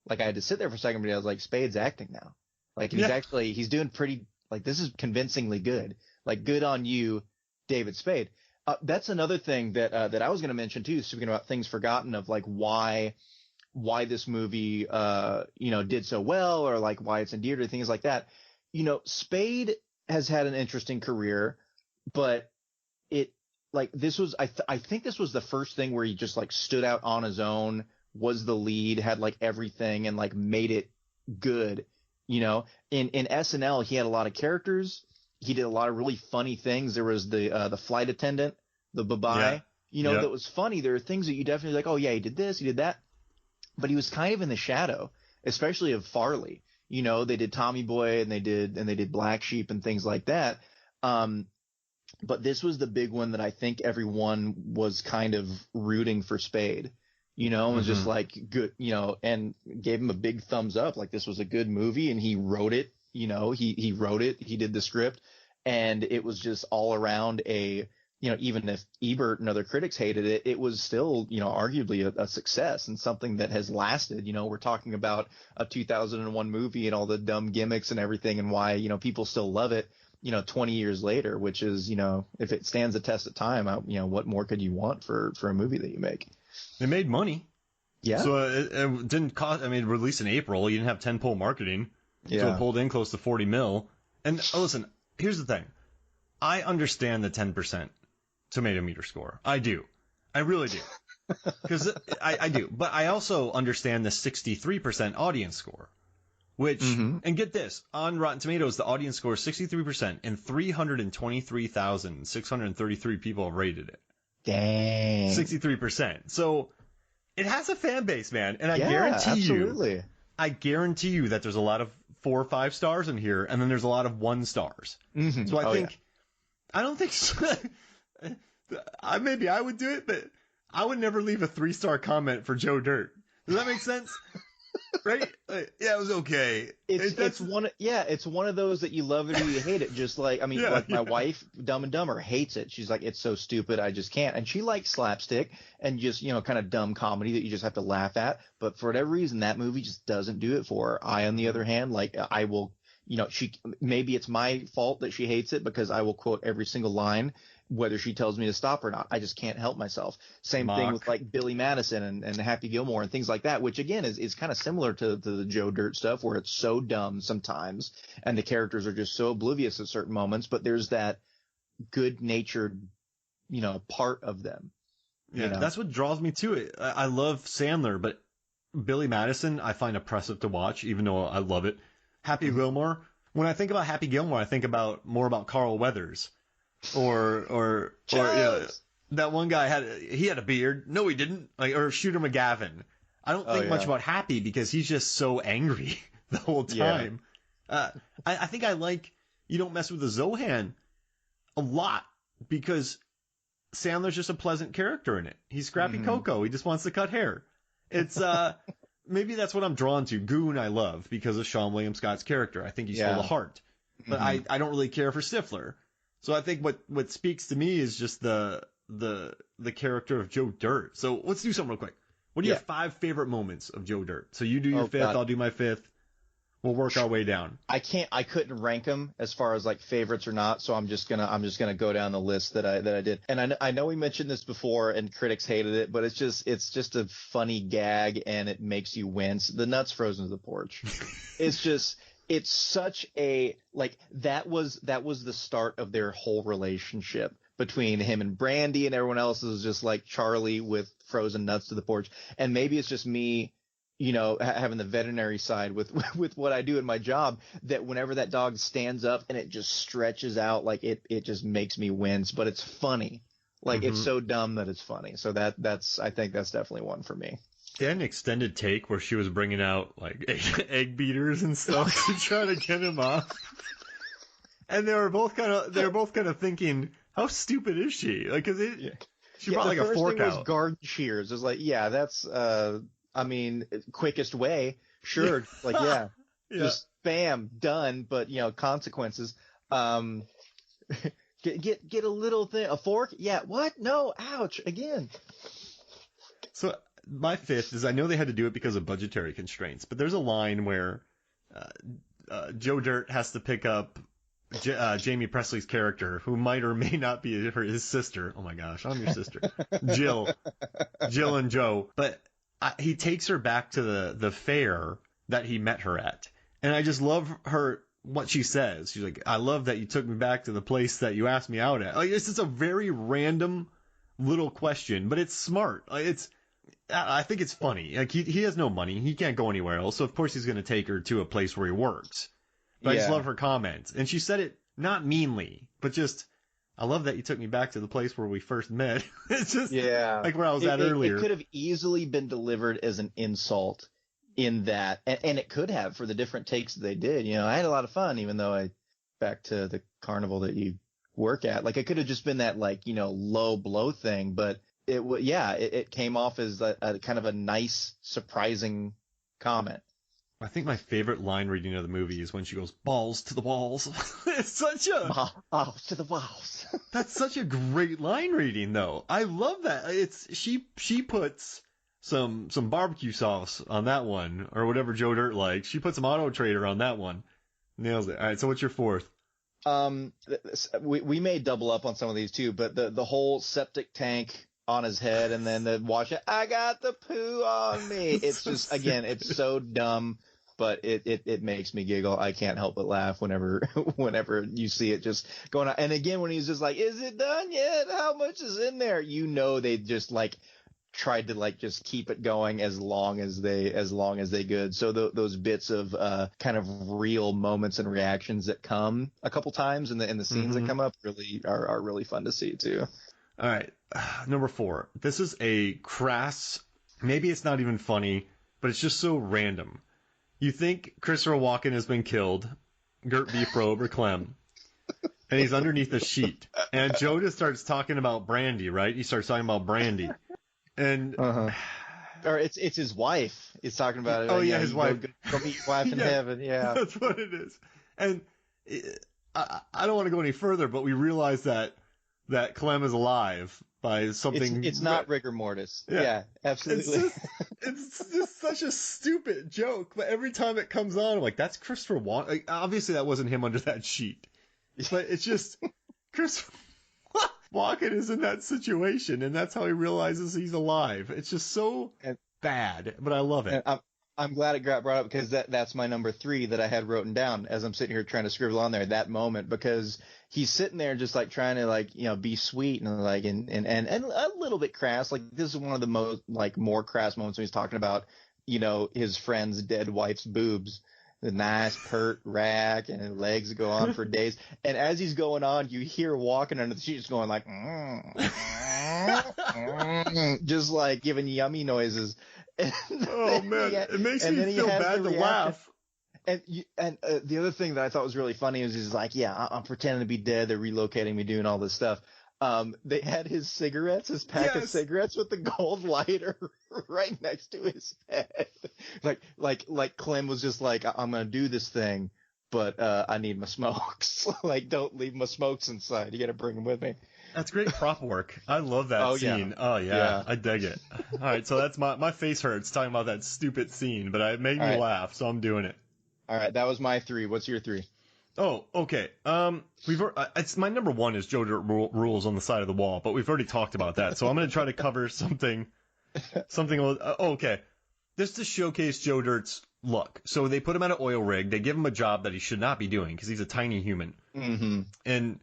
Like I had to sit there for a second, but I was like, Spade's acting now. Like he's doing pretty, like this is convincingly good. Like good on you, David Spade. That's another thing that I was going to mention too, speaking about things forgotten of like why this movie, did so well, or like why it's endeared or things like that. Spade has had an interesting career, but this was, I think this was the first thing where he just like stood out on his own, was the lead, had like everything, and like made it good. In SNL, he had a lot of characters. He did a lot of really funny things. There was the flight attendant, the babai, that was funny. There are things that you definitely like, oh yeah, he did this, he did that. But he was kind of in the shadow, especially of Farley. They did Tommy Boy and they did Black Sheep and things like that. But this was the big one that I think everyone was kind of rooting for Spade. And was just like good, and gave him a big thumbs up. Like this was a good movie, and he wrote it. He wrote it. He did the script, and it was just all around even if Ebert and other critics hated it, it was still, arguably a success and something that has lasted. We're talking about a 2001 movie and all the dumb gimmicks and everything, and why people still love it. 20 years later, which is if it stands the test of time, what more could you want for a movie that you make? They made money. Yeah. So it didn't cost. I mean, released in April. You didn't have 10-pole marketing. Yeah. So it pulled in close to 40 mil. And listen, here's the thing. I understand the 10% tomato meter score. I do. I really do. Because I do. But I also understand the 63% audience score, which, and get this, on Rotten Tomatoes, the audience score is 63% and 323,633 people have rated it. Dang. 63%. So it has a fan base, man. And I absolutely. I guarantee you that there's a lot of 4 or 5 stars in here, and then there's a lot of 1 stars. So I don't think so. Maybe I would do it, but I would never leave a 3-star comment for Joe Dirt. Does that make sense? Right? Yeah, it was okay. It's one of those that you love it or you hate it. Just like, my wife, Dumb and Dumber, hates it. She's like, it's so stupid, I just can't. And she likes slapstick and just, kind of dumb comedy that you just have to laugh at. But for whatever reason, that movie just doesn't do it for her. I, on the other hand, I will, maybe it's my fault that she hates it because I will quote every single line, whether she tells me to stop or not. I just can't help myself. Same thing with like Billy Madison and Happy Gilmore and things like that, which again is kind of similar to the Joe Dirt stuff, where it's so dumb sometimes and the characters are just so oblivious at certain moments, but there's that good natured, part of them. That's what draws me to it. I love Sandler, but Billy Madison I find oppressive to watch, even though I love it. Happy Gilmore. When I think about Happy Gilmore, I think more about Carl Weathers. Or that one guy had a beard. No, he didn't. Or Shooter McGavin. I don't think much about Happy because he's just so angry the whole time. I think I like You Don't Mess with the Zohan a lot because Sandler's just a pleasant character in it. He's Scrappy Coco. He just wants to cut hair. It's maybe that's what I'm drawn to. Goon I love because of Sean William Scott's character. I think he's full of heart. But I don't really care for Stifler. So I think what speaks to me is just the character of Joe Dirt. So let's do something real quick. What are your 5 favorite moments of Joe Dirt? So you do your 5th, I'll do my 5th. We'll work our way down. I couldn't rank them as far as like favorites or not. So I'm just gonna go down the list that I did. And I know we mentioned this before and critics hated it, but it's just a funny gag and it makes you wince. The nuts frozen to the porch. It's such a, that was the start of their whole relationship between him and Brandy, and everyone else is just like Charlie with frozen nuts to the porch. And maybe it's just me, having the veterinary side with what I do in my job, that whenever that dog stands up and it just stretches out, it just makes me wince, but it's funny. It's so dumb that it's funny. So I think that's definitely one for me. They had an extended take where she was bringing out egg beaters and stuff to try to get him off, and they were both kind of thinking, how stupid is she? She brought a fork out. Was garden shears. It was that's quickest way, sure. Just bam, done. But consequences. Get a little thing, a fork. Yeah, what? No, ouch, again. So. My 5th is I know they had to do it because of budgetary constraints, but there's a line where Joe Dirt has to pick up Jamie Presley's character, who might or may not be his sister. Oh my gosh, I'm your sister. Jill and Joe. But he takes her back to the fair that he met her at. And I just love what she says. She's like, I love that you took me back to the place that you asked me out at. It's just a very random little question, but it's smart. I think it's funny. He has no money. He can't go anywhere else. So of course he's going to take her to a place where he works. But I just love her comments. And she said it not meanly, but just, I love that you took me back to the place where we first met. It's just like where I was at earlier. It could have easily been delivered as an insult in that. And it could have for the different takes that they did. I had a lot of fun, even though back to the carnival that you work at. It could have just been that low blow thing, but it came off as a kind of a nice, surprising comment. I think my favorite line reading of the movie is when she goes, balls to the walls. It's such a... Balls to the walls. That's such a great line reading, though. I love that. She puts some barbecue sauce on that one, or whatever Joe Dirt likes. She put some Auto Trader on that one. Nails it. All right, so what's your 4th? We may double up on some of these, too, but the whole septic tank on his head and then the wash it, I got the poo on me. It's just, again, it's so dumb, but it makes me giggle. I can't help but laugh whenever you see it just going on. And again, when he's just like, is it done yet? How much is in there? They just tried to like just keep it going as long as they could. So those bits of kind of real moments and reactions that come a couple times in the scenes that come up really are really fun to see too. All right, number 4. This is a crass. Maybe it's not even funny, but it's just so random. You think Christopher Walken has been killed, Gert Beef Probe or Clem, and he's underneath a sheet. And Joe just starts talking about Brandy, right? He starts talking about Brandy. And or it's his wife. He's talking about it. Oh yeah, his wife. Go meet your wife in heaven. Yeah, that's what it is. And I don't want to go any further, but we realize that Clem is alive by something. It's not rigor mortis. Yeah, absolutely. It's just such a stupid joke. But every time it comes on, I'm like, that's Christopher Walken. Like, obviously, that wasn't him under that sheet. But it's just Christopher Walken is in that situation, and that's how he realizes he's alive. It's just so bad, but I love it. I'm glad it got brought up because that's my number 3 that I had written down as I'm sitting here trying to scribble on there, that moment, because he's sitting there just like trying to like, be sweet and like and a little bit crass. Like this is one of the most like more crass moments when he's talking about, his friend's dead wife's boobs. The nice pert rack and legs go on for days. And as he's going on, you hear Walken under the sheet just going like, just like giving yummy noises. Oh man, it makes me feel bad to laugh. And the other thing that I thought was really funny is he's like, yeah, I'm pretending to be dead. They're relocating me, doing all this stuff. They had his pack of cigarettes with the gold lighter right next to his head. Like Clem was just like, I'm going to do this thing, but I need my smokes. Like, don't leave my smokes inside. You got to bring them with me. That's great prop work. I love that scene. Yeah. Oh, yeah. I dig it. All right, so that's my face hurts talking about that stupid scene, but it made me laugh, so I'm doing it. All right, that was my 3. What's your 3? Oh, okay. It's my number 1 is Joe Dirt rules on the side of the wall, but we've already talked about that. So I'm going to try to cover something. Okay. This to showcase Joe Dirt's luck. So they put him at an oil rig. They give him a job that he should not be doing because he's a tiny human. Mm-hmm. And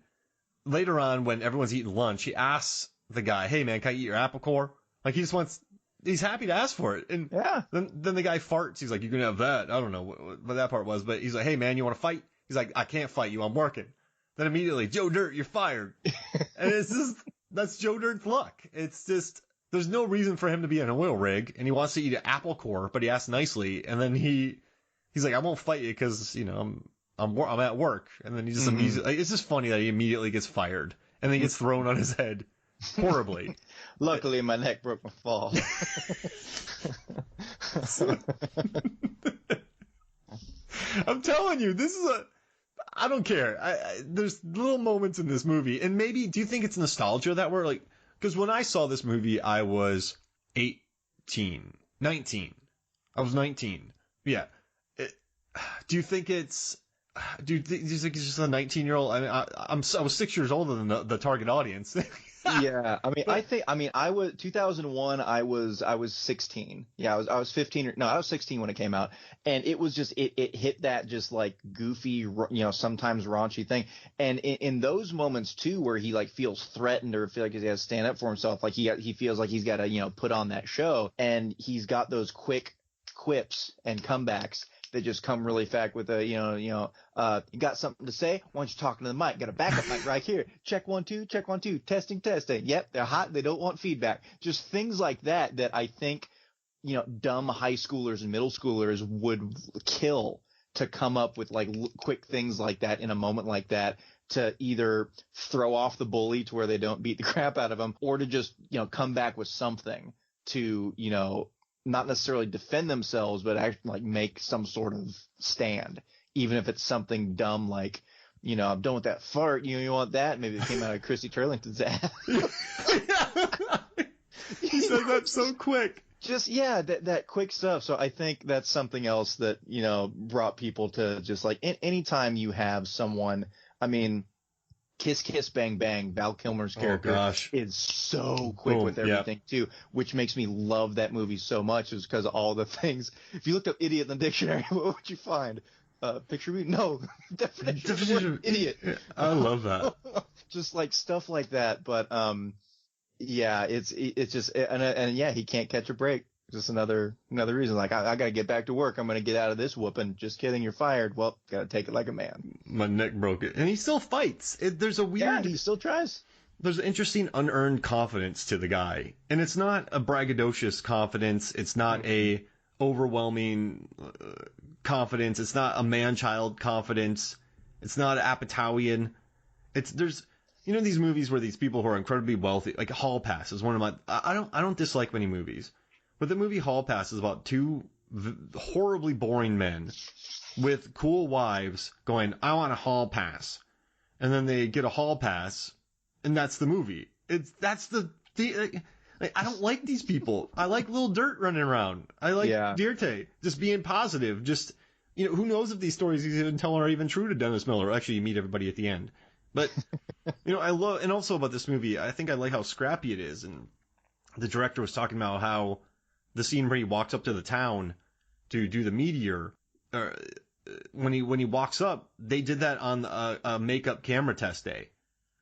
later on, when everyone's eating lunch, he asks the guy, "Hey man, can I eat your apple core?" Like he's happy to ask for it. And then the guy farts. He's like, "You can have that." I don't know what that part was, but he's like, "Hey man, you want to fight?" He's like, "I can't fight you. I'm working." Then immediately, "Joe Dirt, you're fired." And that's Joe Dirt's luck. It's just, there's no reason for him to be in an oil rig, and he wants to eat an apple core, but he asks nicely, and then he's like, "I won't fight you because, I'm at work." And then he just immediately, it's just funny that he immediately gets fired, and then he gets thrown on his head horribly. Luckily, my neck broke my fall. I'm telling you, I don't care. There's little moments in this movie, and maybe, do you think it's nostalgia that we're like, because when I saw this movie, I was 19. I was 19. Yeah. Do you think it's just a 19-year-old? I mean, I was 6 years older than the target audience. Yeah, I was 2001. I was 16. Yeah, I was 15. I was 16 when it came out, and it was just it hit that just like goofy, sometimes raunchy thing. And in those moments too, where he like feels threatened or feel like he has to stand up for himself, like he feels like he's got to put on that show, and he's got those quick quips and comebacks that just come really fast with you got something to say? Why don't you talk to the mic? Got a backup mic right here. Check 1 2, check 1 2, testing. Yep, they're hot. They don't want feedback. Just things like that I think, dumb high schoolers and middle schoolers would kill to come up with like quick things like that in a moment like that, to either throw off the bully to where they don't beat the crap out of them, or to just, come back with something to, not necessarily defend themselves, but actually like make some sort of stand, even if it's something dumb like, I'm done with that fart. You want that? Maybe it came out of Chrissy Turlington's ass. He said that so quick. Just, that quick stuff. So I think that's something else that, brought people to just like, anytime you have someone, I mean, Kiss Kiss Bang Bang, Val Kilmer's character is so quick with everything too, which makes me love that movie so much, is because of all the things. If you looked up idiot in the dictionary, what would you find? Picture me? No. Definition of idiot. I love that. Just like stuff like that. But Yeah, it's just and yeah, he can't catch a break. Just another reason. Like I gotta get back to work. I'm gonna get out of this whooping. Just kidding, you're fired. Well, gotta take it like a man. My neck broke it, and he still fights. There's a Yeah, weird, he still tries. there's an interesting unearned confidence to the guy, and it's not a braggadocious confidence. It's not a overwhelming confidence. It's not a man-child confidence. It's not Apatowian. There's these movies where these people who are incredibly wealthy, like Hall Pass is one of my. I don't dislike many movies, but the movie Hall Pass is about two horribly boring men with cool wives going, I want a hall pass, and then they get a hall pass, and that's the movie. Like, I don't like these people. I like Lil Dirt running around. I like Dirte just being positive. Just who knows if these stories he's even telling are even true to Dennis Miller. Actually, you meet everybody at the end. But I love, and also about this movie, I think I like how scrappy it is. And the director was talking about how the scene where he walks up to the town to do the meteor, when he walks up, they did that on a makeup camera test day.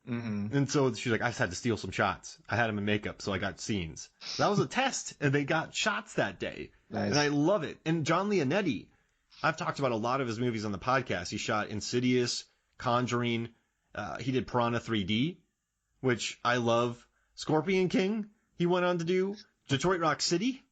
Mm-hmm. And so she's like, I just had to steal some shots. I had him in makeup, so I got scenes. That was a test, and they got shots that day. Nice. And I love it. And John Leonetti, I've talked about a lot of his movies on the podcast. He shot Insidious, Conjuring. He did Piranha 3D, which I love. Scorpion King, he went on to do. Detroit Rock City,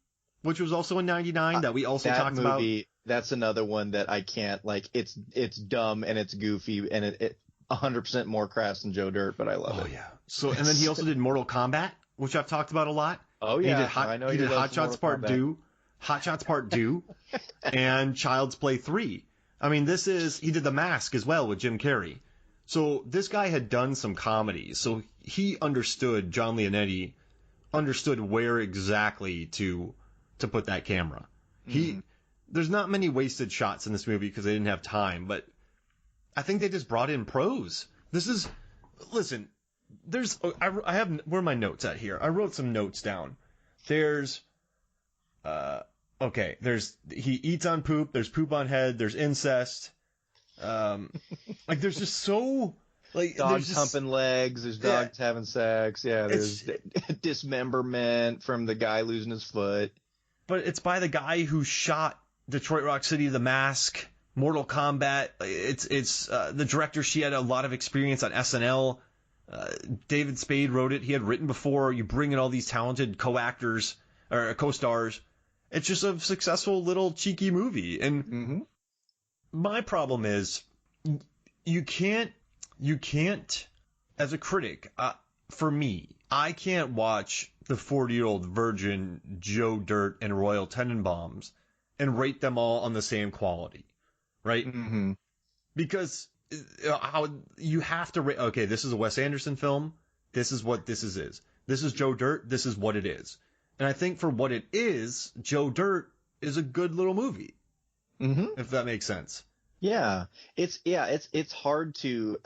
which was also in '99 that we also talked about. That's another one that I can't, like, it's dumb and it's goofy and it 100% more crass than Joe Dirt, but I love it. Oh, yeah. So, and then he also did Mortal Kombat, which I've talked about a lot. Oh, yeah. He did Hot Shots Part 2, and Child's Play 3. I mean, he did The Mask as well with Jim Carrey. So this guy had done some comedies. So he understood, John Leonetti understood where exactly to put that camera. There's not many wasted shots in this movie because they didn't have time, but I think they just brought in pros. Listen, I have, where are my notes at here? I wrote some notes down. He eats on poop, there's poop on head, there's incest. Like there's just so, like, dogs humping legs, there's dogs having sex, there's dismemberment from the guy losing his foot. But it's by the guy who shot Detroit Rock City, The Mask, Mortal Kombat. It's the director. She had a lot of experience on SNL. David Spade wrote it. He had written before. You bring in all these talented co-actors or co-stars. It's just a successful little cheeky movie. And my problem is you can't, as a critic, for me, I can't watch the 40-year-old virgin Joe Dirt and Royal Tenenbaums and rate them all on the same quality, right? Mm-hmm. Because how you have to rate, okay, this is a Wes Anderson film. This is what this is. This is Joe Dirt. This is what it is. And I think for what it is, Joe Dirt is a good little movie. Mm-hmm. If that makes sense. Yeah. It's hard to,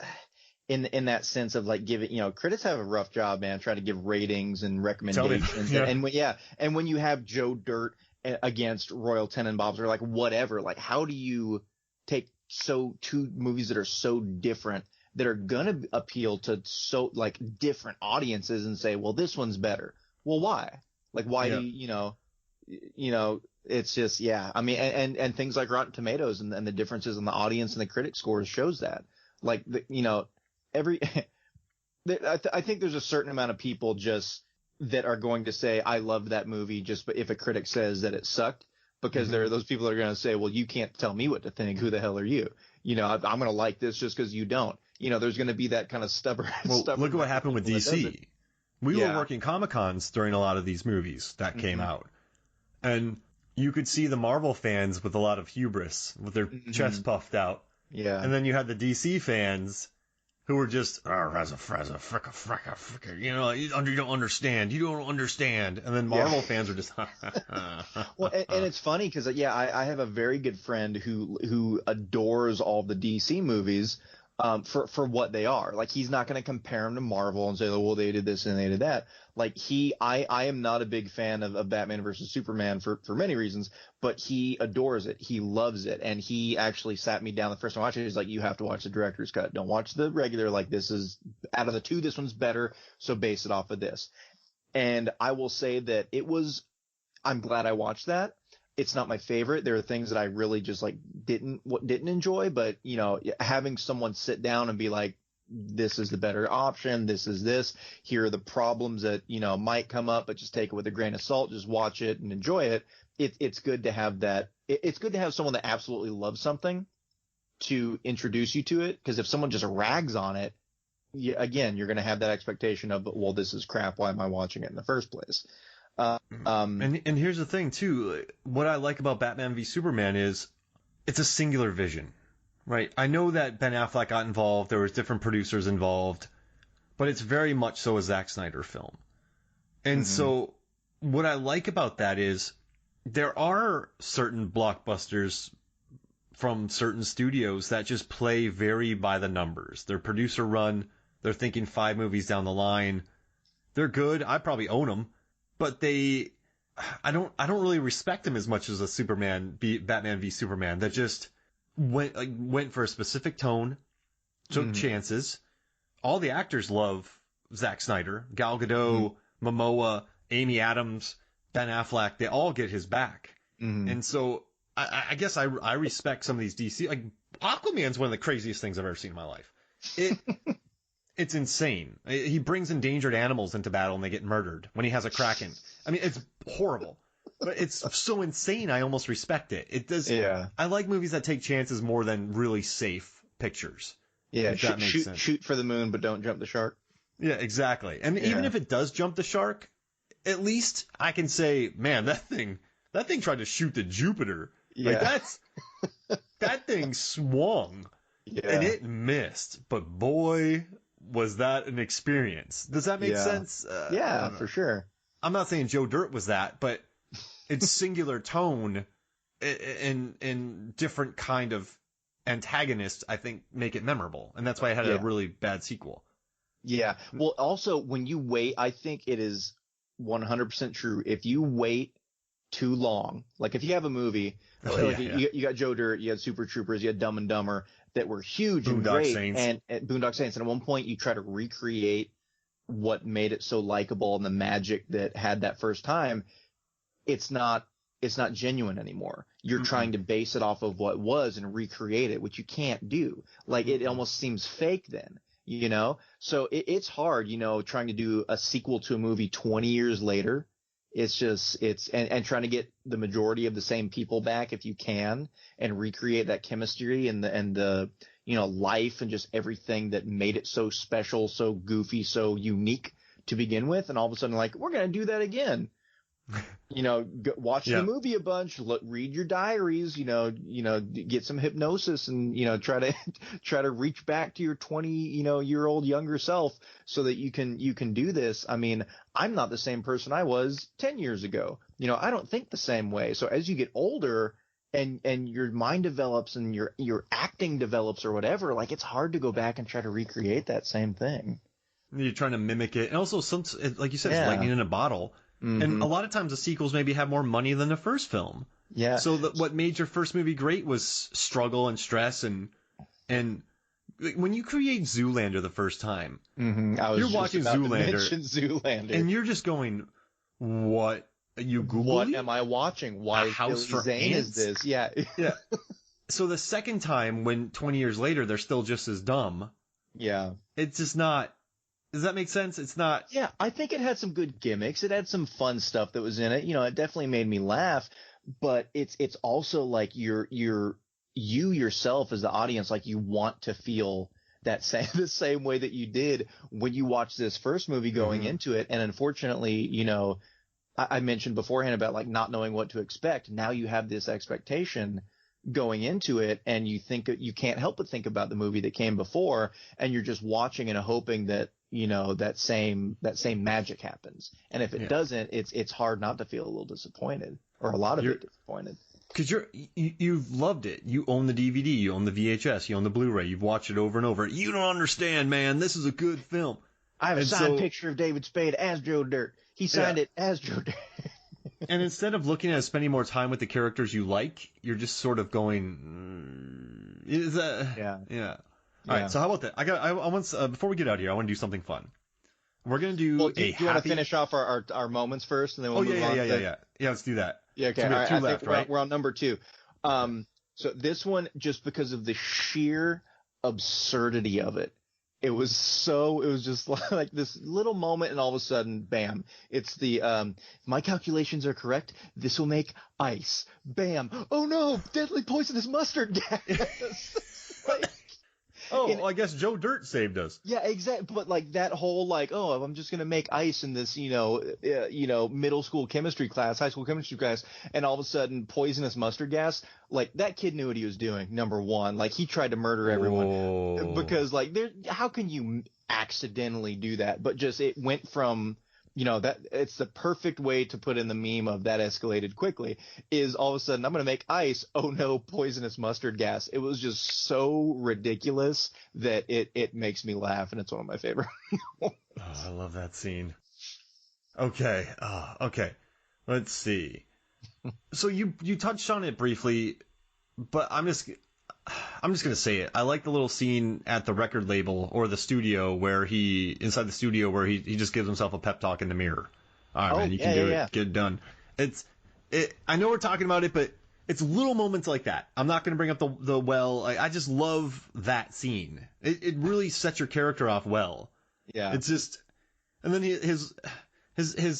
in that sense of like giving, critics have a rough job, man, trying to give ratings and recommendations. And when you have Joe Dirt against Royal Tenenbaums or like whatever, like how do you take two movies that are so different that are gonna appeal to so like different audiences and say, well, this one's better. Well, why? Like why do it's just I mean, and things like Rotten Tomatoes and the differences in the audience and the critic scores shows that. Like I think there's a certain amount of people just that are going to say, I loved that movie just if a critic says that it sucked, because there are those people that are going to say, well, you can't tell me what to think. Who the hell are you? I'm going to like this just because you don't. There's going to be that kind of stubborn. Well, look at what happened with DC. We were working Comic-Cons during a lot of these movies that came out. And you could see the Marvel fans with a lot of hubris, with their chest puffed out. Yeah. And then you had the DC fans who were just, you don't understand. You don't understand. And then Marvel fans are just, Well, and it's funny because, I have a very good friend who adores all the DC movies for what they are. Like, he's not going to compare them to Marvel and say, well, they did this and they did that. Like, I am not a big fan of Batman versus Superman for many reasons, but he adores it. He loves it. And he actually sat me down the first time I watched it. He's like, you have to watch the director's cut. Don't watch the regular. Like, this is, out of the two, this one's better. So base it off of this. And I will say that I'm glad I watched that. It's not my favorite. There are things that I really just like didn't enjoy, but having someone sit down and be like, this is the better option. This is this. Here are the problems that, might come up, but just take it with a grain of salt. Just watch it and enjoy it. It's good to have that. It's good to have someone that absolutely loves something to introduce you to it. Because if someone just rags on it, again, you're going to have that expectation of, well, this is crap. Why am I watching it in the first place? And here's the thing too. What I like about Batman v Superman is it's a singular vision, right? I know that Ben Affleck got involved. There was different producers involved, but it's very much so a Zack Snyder film. And so what I like about that is there are certain blockbusters from certain studios that just play very by the numbers. They're producer run. They're thinking 5 movies down the line. They're good. I probably own them. But I don't really respect them as much as Batman v Superman that just went for a specific tone, took chances. All the actors love Zack Snyder, Gal Gadot, Momoa, Amy Adams, Ben Affleck. They all get his back, and so I guess I respect some of these DC. Like Aquaman's one of the craziest things I've ever seen in my life. It's insane. He brings endangered animals into battle and they get murdered when he has a kraken. I mean, it's horrible, but it's so insane. I almost respect it. It does. Yeah. I like movies that take chances more than really safe pictures. Yeah. Shoot for the moon, but don't jump the shark. Yeah, exactly. And even if it does jump the shark, at least I can say, man, that thing tried to shoot to Jupiter. Yeah. Like that thing swung. Yeah. And it missed, but boy, was that an experience. Does that make sense? Yeah, for sure. I'm not saying Joe Dirt was that, but it's singular tone and different kind of antagonists, I think, make it memorable. And that's why it had a really bad sequel. Yeah. Well, also, when you wait, I think it is 100% true. If you wait too long, like if you have a movie, you got Joe Dirt, you had Super Troopers, you had Dumb and Dumber, that were huge and great, and Boondock Saints. And at one point, you try to recreate what made it so likable and the magic that had that first time. It's not genuine anymore. You're trying to base it off of what was and recreate it, which you can't do. Like it almost seems fake then, So it's hard, trying to do a sequel to a movie 20 years later. It's just and trying to get the majority of the same people back if you can and recreate that chemistry and the life and just everything that made it so special, so goofy, so unique to begin with, and all of a sudden like we're gonna do that again. Watch the movie a bunch, read your diaries, get some hypnosis and, try to reach back to your 20-year-old younger self so that you can do this. I mean, I'm not the same person I was 10 years ago. I don't think the same way. So as you get older and your mind develops and your acting develops or whatever, like it's hard to go back and try to recreate that same thing. You're trying to mimic it. And also like you said, it's lightning in a bottle. And a lot of times the sequels maybe have more money than the first film. Yeah. So what made your first movie great was struggle and stress and when you create Zoolander the first time, you're watching Zoolander, and you're just going, "What are you Googling? What am I watching? Why House for Zane Ants? Is this? Yeah, yeah." So the second time, when 20 years later they're still just as dumb. Yeah. It's just not. Does that make sense? It's not. Yeah, I think it had some good gimmicks. It had some fun stuff that was in it. It definitely made me laugh. But it's also like you yourself as the audience, like you want to feel the same way that you did when you watched this first movie going into it. And unfortunately, I mentioned beforehand about like not knowing what to expect. Now you have this expectation going into it, and you can't help but think about the movie that came before, and you're just watching and hoping that that same magic happens. And if it doesn't, it's hard not to feel a little disappointed, or a lot of it disappointed. Because you've loved it. You own the DVD, you own the VHS, you own the Blu-ray, you've watched it over and over. You don't understand, man. This is a good film. I have a signed picture of David Spade as Joe Dirt. He signed it as Joe Dirt. And instead of looking at spending more time with the characters you like, you're just sort of going, is that? Yeah. All right. So how about that? I want before we get out of here, I want to do something fun. We're gonna do Well, do a you want to happy. finish off our moments first, and then we'll Oh move on? yeah. Let's do that. Yeah, okay. So we have All right, two I left, think right? we're on number 2. So this one, just because of the sheer absurdity of it, it was just like this little moment, and all of a sudden, bam! It's the my calculations are correct. This will make ice. Bam! Oh no! Deadly poisonous mustard gas. Like, Oh, I guess Joe Dirt saved us. yeah, exactly. But like that whole like, oh, I'm just gonna make ice in this, middle school chemistry class, high school chemistry class, and all of a sudden poisonous mustard gas. Like that kid knew what he was doing. Number one, like he tried to murder everyone because like how can you accidentally do that? But just it went from. That it's the perfect way to put in the meme of that escalated quickly is all of a sudden I'm going to make ice. Oh no, poisonous mustard gas. It was just so ridiculous that it makes me laugh, and it's one of my favorite. Oh, I love that scene. Okay. Okay. Let's see. So you touched on it briefly, but I'm just going to say it. I like the little scene at the record label or the studio where inside the studio where he just gives himself a pep talk in the mirror. All right, man, you can do it. Yeah. Get it done. I know we're talking about it, but it's little moments like that. I'm not going to bring up the well. I just love that scene. It really sets your character off well. Yeah. It's just, and then his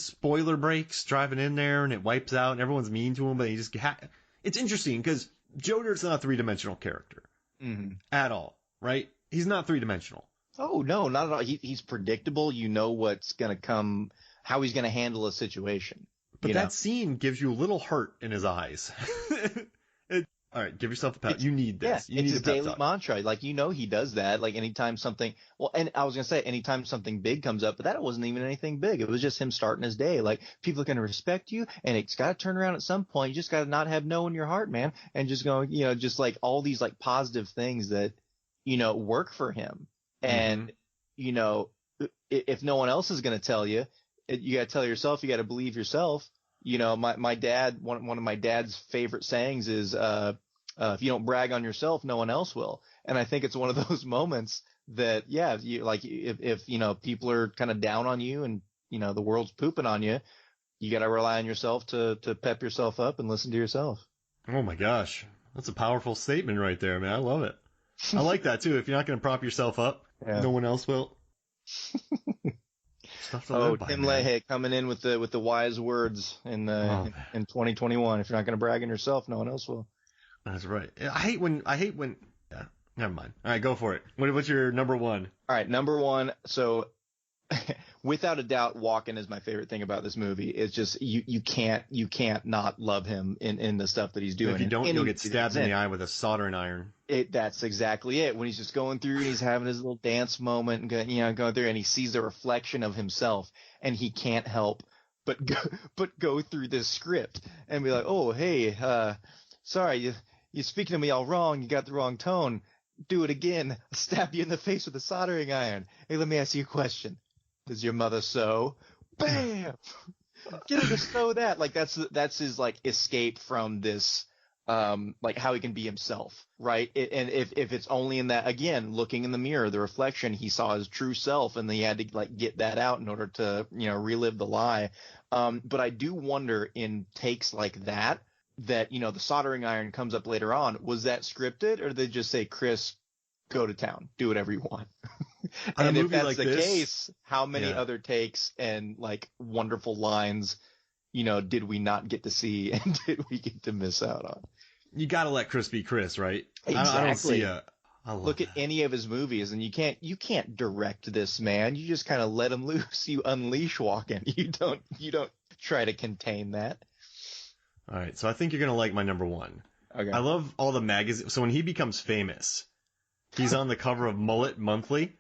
spoiler breaks driving in there and it wipes out and everyone's mean to him, but it's interesting because Joe Dirt's not a 3-dimensional character at all, right? He's not 3-dimensional. Oh, no, not at all. He's predictable. You know what's going to come, how he's going to handle a situation. But that scene gives you a little hurt in his eyes. All right, give yourself a pep. You need this. Yeah, it's his daily mantra. Like, he does that. Like, anytime something, and I was going to say, anytime something big comes up, but that wasn't even anything big. It was just him starting his day. Like, people are going to respect you, and it's got to turn around at some point. You just got to not have no in your heart, man. And just go, just like all these like positive things that, work for him. And, if no one else is going to tell you, you got to tell yourself, you got to believe yourself. My dad, one of my dad's favorite sayings is, if you don't brag on yourself, no one else will. And I think it's one of those moments that, yeah, if people are kind of down on you and, the world's pooping on you, you got to rely on yourself to pep yourself up and listen to yourself. Oh my gosh. That's a powerful statement right there, man. I love it. I like that too. If you're not going to prop yourself up, no one else will. Tim Leahy coming in with the wise words in 2021. If you're not going to brag on yourself, no one else will. That's right. I hate when. Yeah, never mind. All right, go for it. What's your number 1? All right, number 1. So, without a doubt, Walken is my favorite thing about this movie. It's just you can't not love him in the stuff that he's doing. If you don't, you'll get stabbed in the eye with a soldering iron. That's exactly it. When he's just going through and he's having his little dance moment and going through and he sees the reflection of himself and he can't help but go through this script and be like, oh hey, sorry, you're speaking to me all wrong. You got the wrong tone. Do it again. I'll stab you in the face with a soldering iron. Hey, let me ask you a question. Does your mother sew? Bam! Get her to sew that. Like that's his like escape from this. Like how he can be himself, right? And if it's only in that, again, looking in the mirror, the reflection, he saw his true self, and he had to like get that out in order to, relive the lie. But I do wonder in takes like that, the soldering iron comes up later on. Was that scripted, or did they just say, Chris, go to town, do whatever you want? And if that's like the case, how many other takes and like wonderful lines, did we not get to see and did we get to miss out on? You got to let Chris be Chris, right? Exactly. I don't see Look at any of his movies, and you can't direct this man. You just kind of let him loose. You unleash Walken. You don't try to contain that. All right, so I think you're gonna like my number 1. Okay. I love all the magazines. So when he becomes famous, he's on the cover of Mullet Monthly,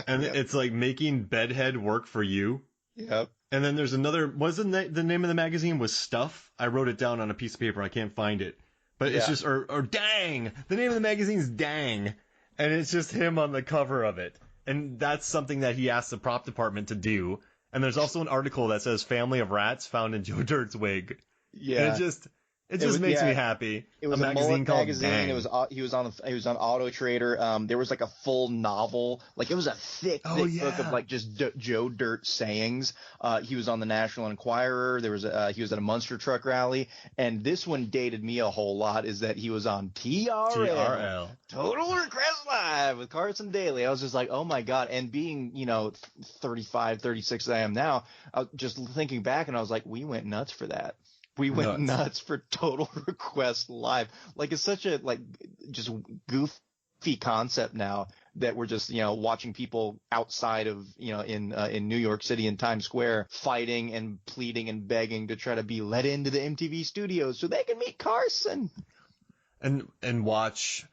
and it's like making bedhead work for you. Yep. And then there's another. Wasn't the name of the magazine was Stuff? I wrote it down on a piece of paper. I can't find it. But it's just, or Dang! The name of the magazine is Dang! And it's just him on the cover of it. And that's something that he asked the prop department to do. And there's also an article that says Family of Rats found in Joe Dirt's wig. Yeah. And It just makes me happy. It was a magazine Mullet called magazine. Dang. It was he was on Auto Trader. There was like a full novel. Like it was a thick book of like just Joe Dirt sayings. He was on the National Enquirer. He was at a Munster Truck rally, and this one dated me a whole lot. Is that he was on TRL. Total Request Live with Carson Daly. I was just like, oh my God. And being 35, 36 as I am now, I was just thinking back, and I was like, we went nuts for that. We went nuts for Total Request Live. Like it's such a just goofy concept now that we're just watching people outside of in New York City in Times Square fighting and pleading and begging to try to be let into the MTV studios so they can meet Carson and watch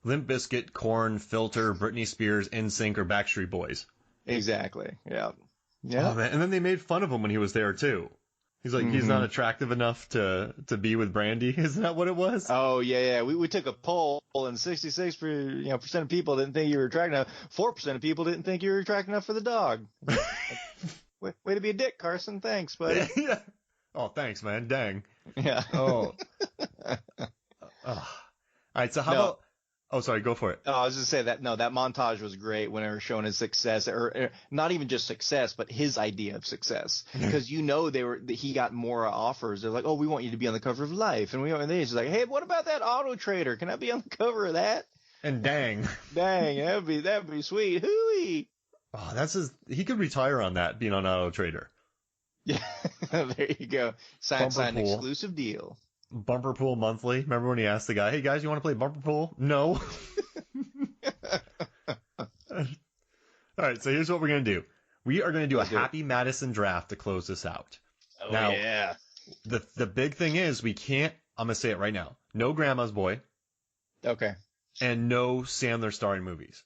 Limp Bizkit, Korn, Filter, Britney Spears, NSYNC, or Backstreet Boys. Exactly. Yeah. Oh, man. And then they made fun of him when he was there too. He's like, he's not attractive enough to be with Brandy. Isn't that what it was? Oh, yeah. We took a poll, and 66% of people didn't think you were attractive enough. 4% of people didn't think you were attractive enough for the dog. Way to be a dick, Carson. Thanks, buddy. Yeah. Oh, thanks, man. Dang. Yeah. Oh. All right. So how about? Oh, sorry. Go for it. Oh, I was just saying that montage was great when they were showing his success, or not even just success, but his idea of success. Because he got more offers. They're like, oh, we want you to be on the cover of Life, and he's like, hey, what about that Auto Trader? Can I be on the cover of that? And dang, that'd be sweet. Hooey. Oh, he could retire on that, being on Auto Trader. Yeah, there you go. Sign exclusive deal. Bumper Pool Monthly. Remember when he asked the guy, hey guys, you want to play Bumper Pool? No. All right, so here's what we're going to do. We are going to do a Happy Madison draft to close this out. Oh, now, yeah. The big thing is we can't, I'm going to say it right now, no Grandma's Boy. Okay. And no Sandler starring movies.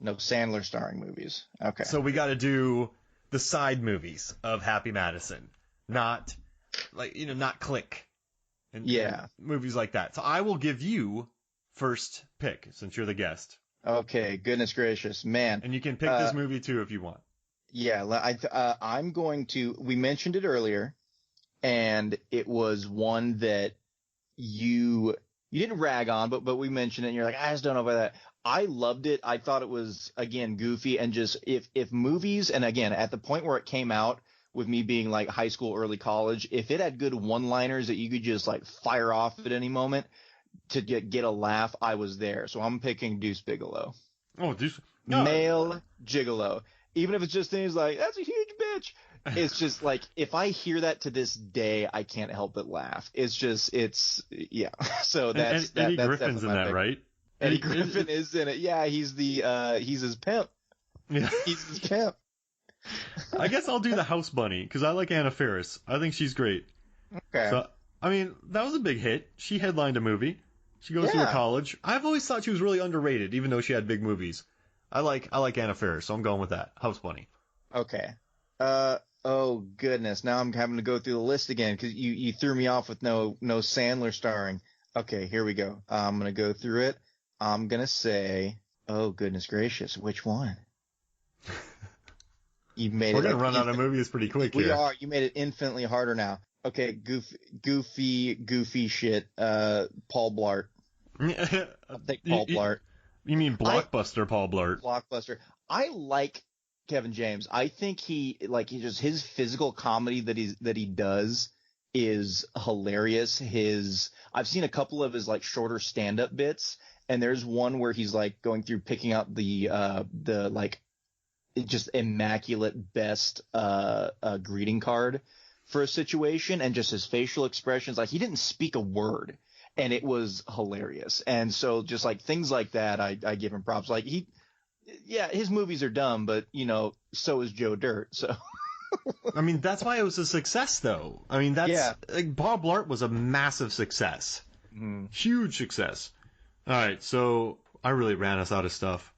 No Sandler starring movies. Okay. So we got to do the side movies of Happy Madison. Not Click. And movies like that. So I will give you first pick since you're the guest. Okay, goodness gracious, man. And you can pick this movie too if you want. Yeah, I'm going to. We mentioned it earlier, and it was one that you didn't rag on, but we mentioned it, and you're like, I just don't know about that. I loved it. I thought it was again goofy, and just if movies, and again at the point where it came out, with me being like high school, early college, if it had good one-liners that you could just like fire off at any moment to get a laugh, I was there. So I'm picking Deuce Bigalow. Oh, Deuce. No. Male gigolo. Even if it's just things like, that's a huge bitch. It's just like, if I hear that to this day, I can't help but laugh. Yeah. So that's Eddie Griffin's in that, pick. Right? Eddie Griffin is in it. Yeah, he's his pimp. Yeah. He's his pimp. I guess I'll do the House Bunny because I like Anna Faris. I think she's great. Okay. So, I mean, that was a big hit. She headlined a movie. She goes to a college. I've always thought she was really underrated, even though she had big movies. I like Anna Faris, so I'm going with that. House Bunny. Okay. Oh goodness. Now I'm having to go through the list again because you threw me off with no Sandler starring. Okay, here we go. I'm gonna go through it. I'm gonna say, oh goodness gracious, which one? You made We're going to run out of movies pretty quick here. We are. You made it infinitely harder now. Okay, goofy shit. Paul Blart. I'll take Paul Blart. You mean Blockbuster Paul Blart? Blockbuster. I like Kevin James. I think his physical comedy that he does is hilarious. I've seen a couple of his like shorter stand-up bits, and there's one where he's like going through picking out the like just immaculate best greeting card for a situation, and just his facial expressions, like he didn't speak a word, and it was hilarious. And so just like things like that, I give him props. Like his movies are dumb, but so is Joe Dirt. So I mean, that's why it was a success though. I mean, like Paul Blart was a massive success. Huge success. All right, so I really ran us out of stuff.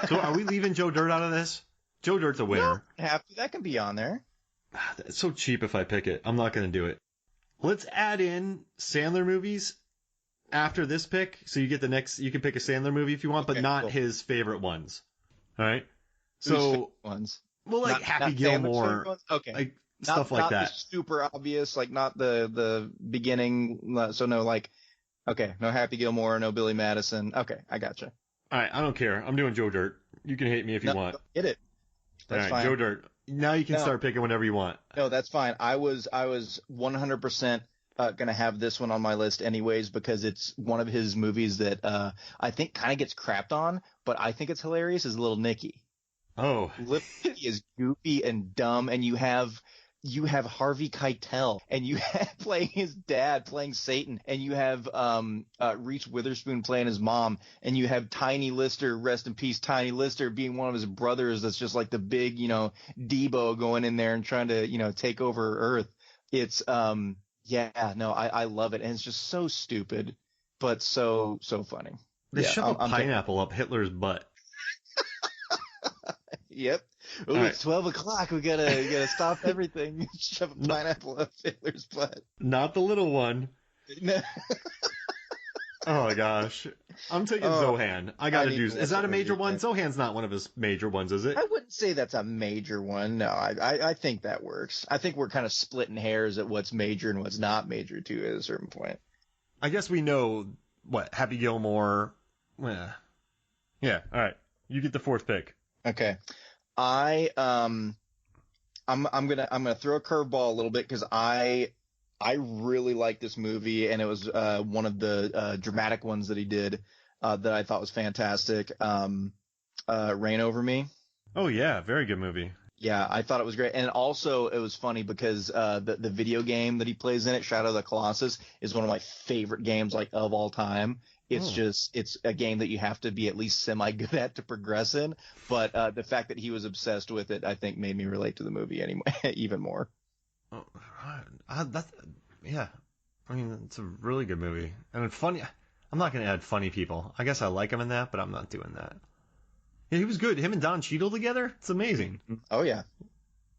So are we leaving Joe Dirt out of this? Joe Dirt's a winner. No, that can be on there. It's so cheap if I pick it. I'm not going to do it. Let's add in Sandler movies after this pick. So you get the next. You can pick a Sandler movie if you want, but not his favorite ones. All right. So ones. Well, like Happy Gilmore. Okay. Like stuff like not that. the super obvious, like not the beginning. So no, like, okay, no Happy Gilmore, no Billy Madison. Okay, I gotcha. All right, I don't care. I'm doing Joe Dirt. You can hate me if you No, want. get it. That's All right, fine. Joe Dirt. Now you can No. start picking whatever you want. No, that's fine. I was 100% gonna have this one on my list anyways because it's one of his movies that I think kind of gets crapped on, but I think it's hilarious. Is Little Nicky. Oh, Little Nicky is goofy and dumb, and you have Harvey Keitel, and you have playing his dad, playing Satan, and you have Reese Witherspoon playing his mom, and you have Tiny Lister, rest in peace, Tiny Lister, being one of his brothers that's just like the big, Debo going in there and trying to, take over Earth. It's I love it, and it's just so stupid, but so funny. they shove a pineapple up Hitler's butt. Yep. Oh, All it's 12 o'clock. We gotta stop everything. Shove a pineapple up Hitler's butt. Not the little one. No. Oh my gosh. I'm taking Zohan. I gotta do. Is that a major one? Zohan's not one of his major ones, is it? I wouldn't say that's a major one. No, I think that works. I think we're kind of splitting hairs at what's major and what's not major too at a certain point. I guess we know what Happy Gilmore. Yeah. All right. You get the fourth pick. Okay. I'm gonna throw a curveball a little bit because I really like this movie, and it was one of the dramatic ones that he did that I thought was fantastic. Reign Over Me. Oh yeah, very good movie. Yeah, I thought it was great, and also it was funny because the video game that he plays in it, Shadow of the Colossus, is one of my favorite games like of all time. It's a game that you have to be at least semi good at to progress in. But the fact that he was obsessed with it, I think, made me relate to the movie anyway, even more. Oh, yeah. I mean, it's a really good movie. And funny, I'm not going to add funny people. I guess I like him in that, but I'm not doing that. Yeah, he was good. Him and Don Cheadle together? It's amazing. Oh, yeah.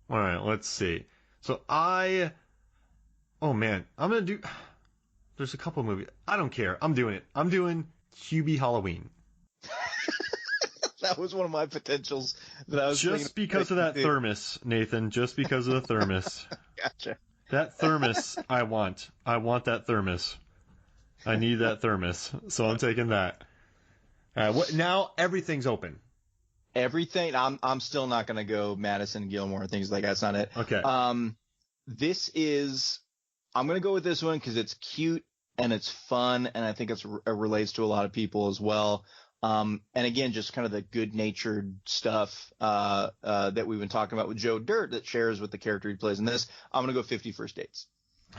All right, let's see. So oh man, I'm going to do, there's a couple movies. I don't care. I'm doing it. I'm doing Hubie Halloween. That was one of my potentials that I was just because of that thermos, Nathan. Just because of the thermos. Gotcha. That thermos, I want. I want that thermos. I need that thermos. So I'm taking that. Now everything's open. Everything. I'm still not going to go Madison, Gilmore, things like that. That's not it. Okay. I'm going to go with this one because it's cute and it's fun, and I think it relates to a lot of people as well. And again, just kind of the good-natured stuff that we've been talking about with Joe Dirt that shares with the character he plays in this. I'm going to go 50 First Dates.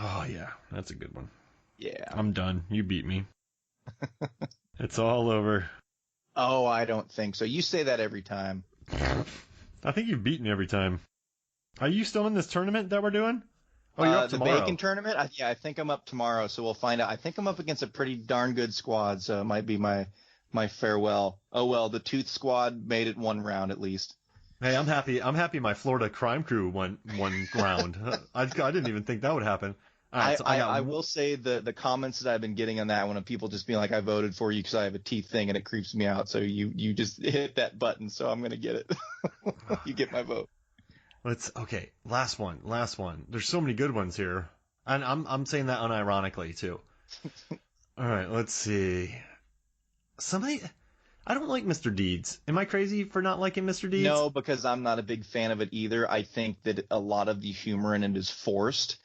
Oh, yeah. That's a good one. Yeah. I'm done. You beat me. It's all over. Oh, I don't think so. You say that every time. I think you've beaten every time. Are you still in this tournament that we're doing? Oh, you're up tomorrow. The Bacon tournament? I think I'm up tomorrow, so we'll find out. I think I'm up against a pretty darn good squad, so it might be my farewell. Oh well, the Tooth Squad made it one round at least. Hey, I'm happy my Florida crime crew won one round. I didn't even think that would happen. Right, I will say the comments that I've been getting on that one of people just being like, I voted for you because I have a teeth thing and it creeps me out. So you just hit that button, so I'm gonna get it. You get my vote. Okay. Last one. There's so many good ones here, and I'm saying that unironically too. All right, let's see. I don't like Mr. Deeds. Am I crazy for not liking Mr. Deeds? No, because I'm not a big fan of it either. I think that a lot of the humor in it is forced.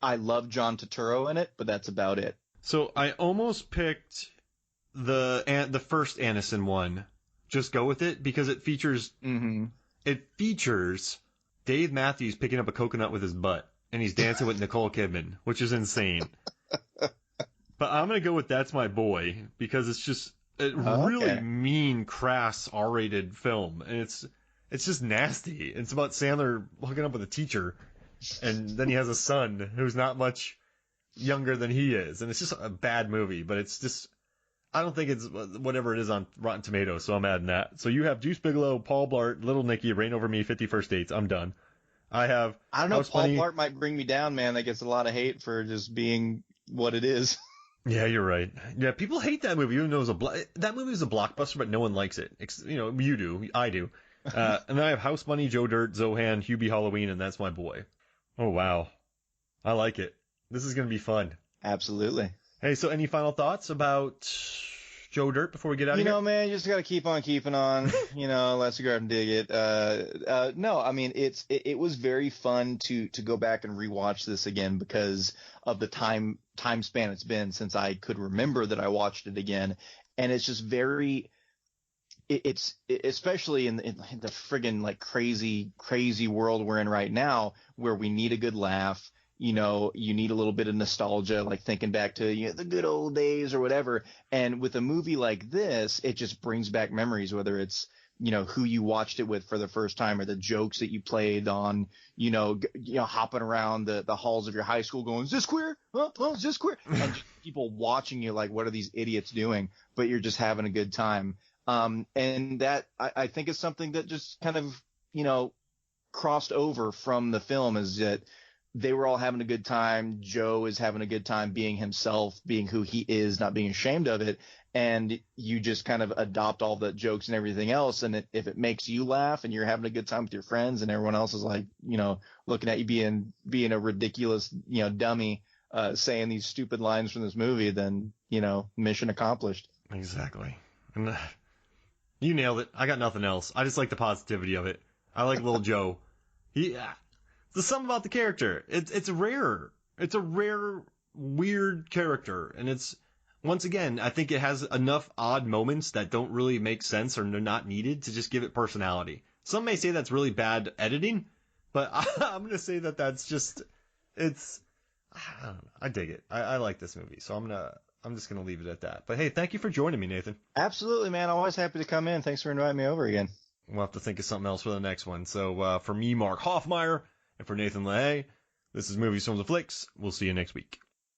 I love John Turturro in it, but that's about it. So I almost picked the first Aniston one. Just go with it because it features Dave Matthews picking up a coconut with his butt, and he's dancing with Nicole Kidman, which is insane. But I'm going to go with That's My Boy because it's just a really mean, crass, R-rated film. And it's just nasty. It's about Sandler hooking up with a teacher, and then he has a son who's not much younger than he is. And it's just a bad movie, but it's just, I don't think it's whatever it is on Rotten Tomatoes, so I'm adding that. So you have Juice Bigelow, Paul Blart, Little Nicky, Reign Over Me, 50 First Dates. I'm done. I don't know, Paul Blart might bring me down, man. That gets a lot of hate for just being what it is. Yeah, you're right. Yeah, people hate that movie, even though that movie was a blockbuster, but no one likes it. You do, I do. And then I have House Bunny, Joe Dirt, Zohan, Hubie Halloween, and That's My Boy. Oh, wow. I like it. This is going to be fun. Absolutely. Hey, so any final thoughts about Joe Dirt before we get out of here? You know, man, you just got to keep on keeping on, let's go and dig it. No, I mean, it was very fun to go back and rewatch this again because of the time span it's been since I could remember that I watched it again. And it's just it's especially in the friggin' like crazy world we're in right now where we need a good laugh. You need a little bit of nostalgia, like thinking back to the good old days or whatever. And with a movie like this, it just brings back memories, whether it's who you watched it with for the first time or the jokes that you played on, hopping around the halls of your high school going, is this queer? Huh? Is this queer? And just people watching you like, what are these idiots doing? But you're just having a good time. And that I think is something that just kind of, crossed over from the film is that they were all having a good time. Joe is having a good time being himself, being who he is, not being ashamed of it. And you just kind of adopt all the jokes and everything else. And if it makes you laugh and you're having a good time with your friends and everyone else is like, looking at you being a ridiculous, dummy, saying these stupid lines from this movie, then, mission accomplished. Exactly. And you nailed it. I got nothing else. I just like the positivity of it. I like Little Joe. There's something about the character. It's rare. It's a rare, weird character. And it's, once again, I think it has enough odd moments that don't really make sense or they're not needed to just give it personality. Some may say that's really bad editing, but I'm going to say that that's just, I don't know. I dig it. I like this movie. So I'm just going to leave it at that. But hey, thank you for joining me, Nathan. Absolutely, man. Always happy to come in. Thanks for inviting me over again. We'll have to think of something else for the next one. So for me, Mark Hoffmeyer, and for Nathan LaHaye, this is Movies, Films, and Flicks. We'll see you next week.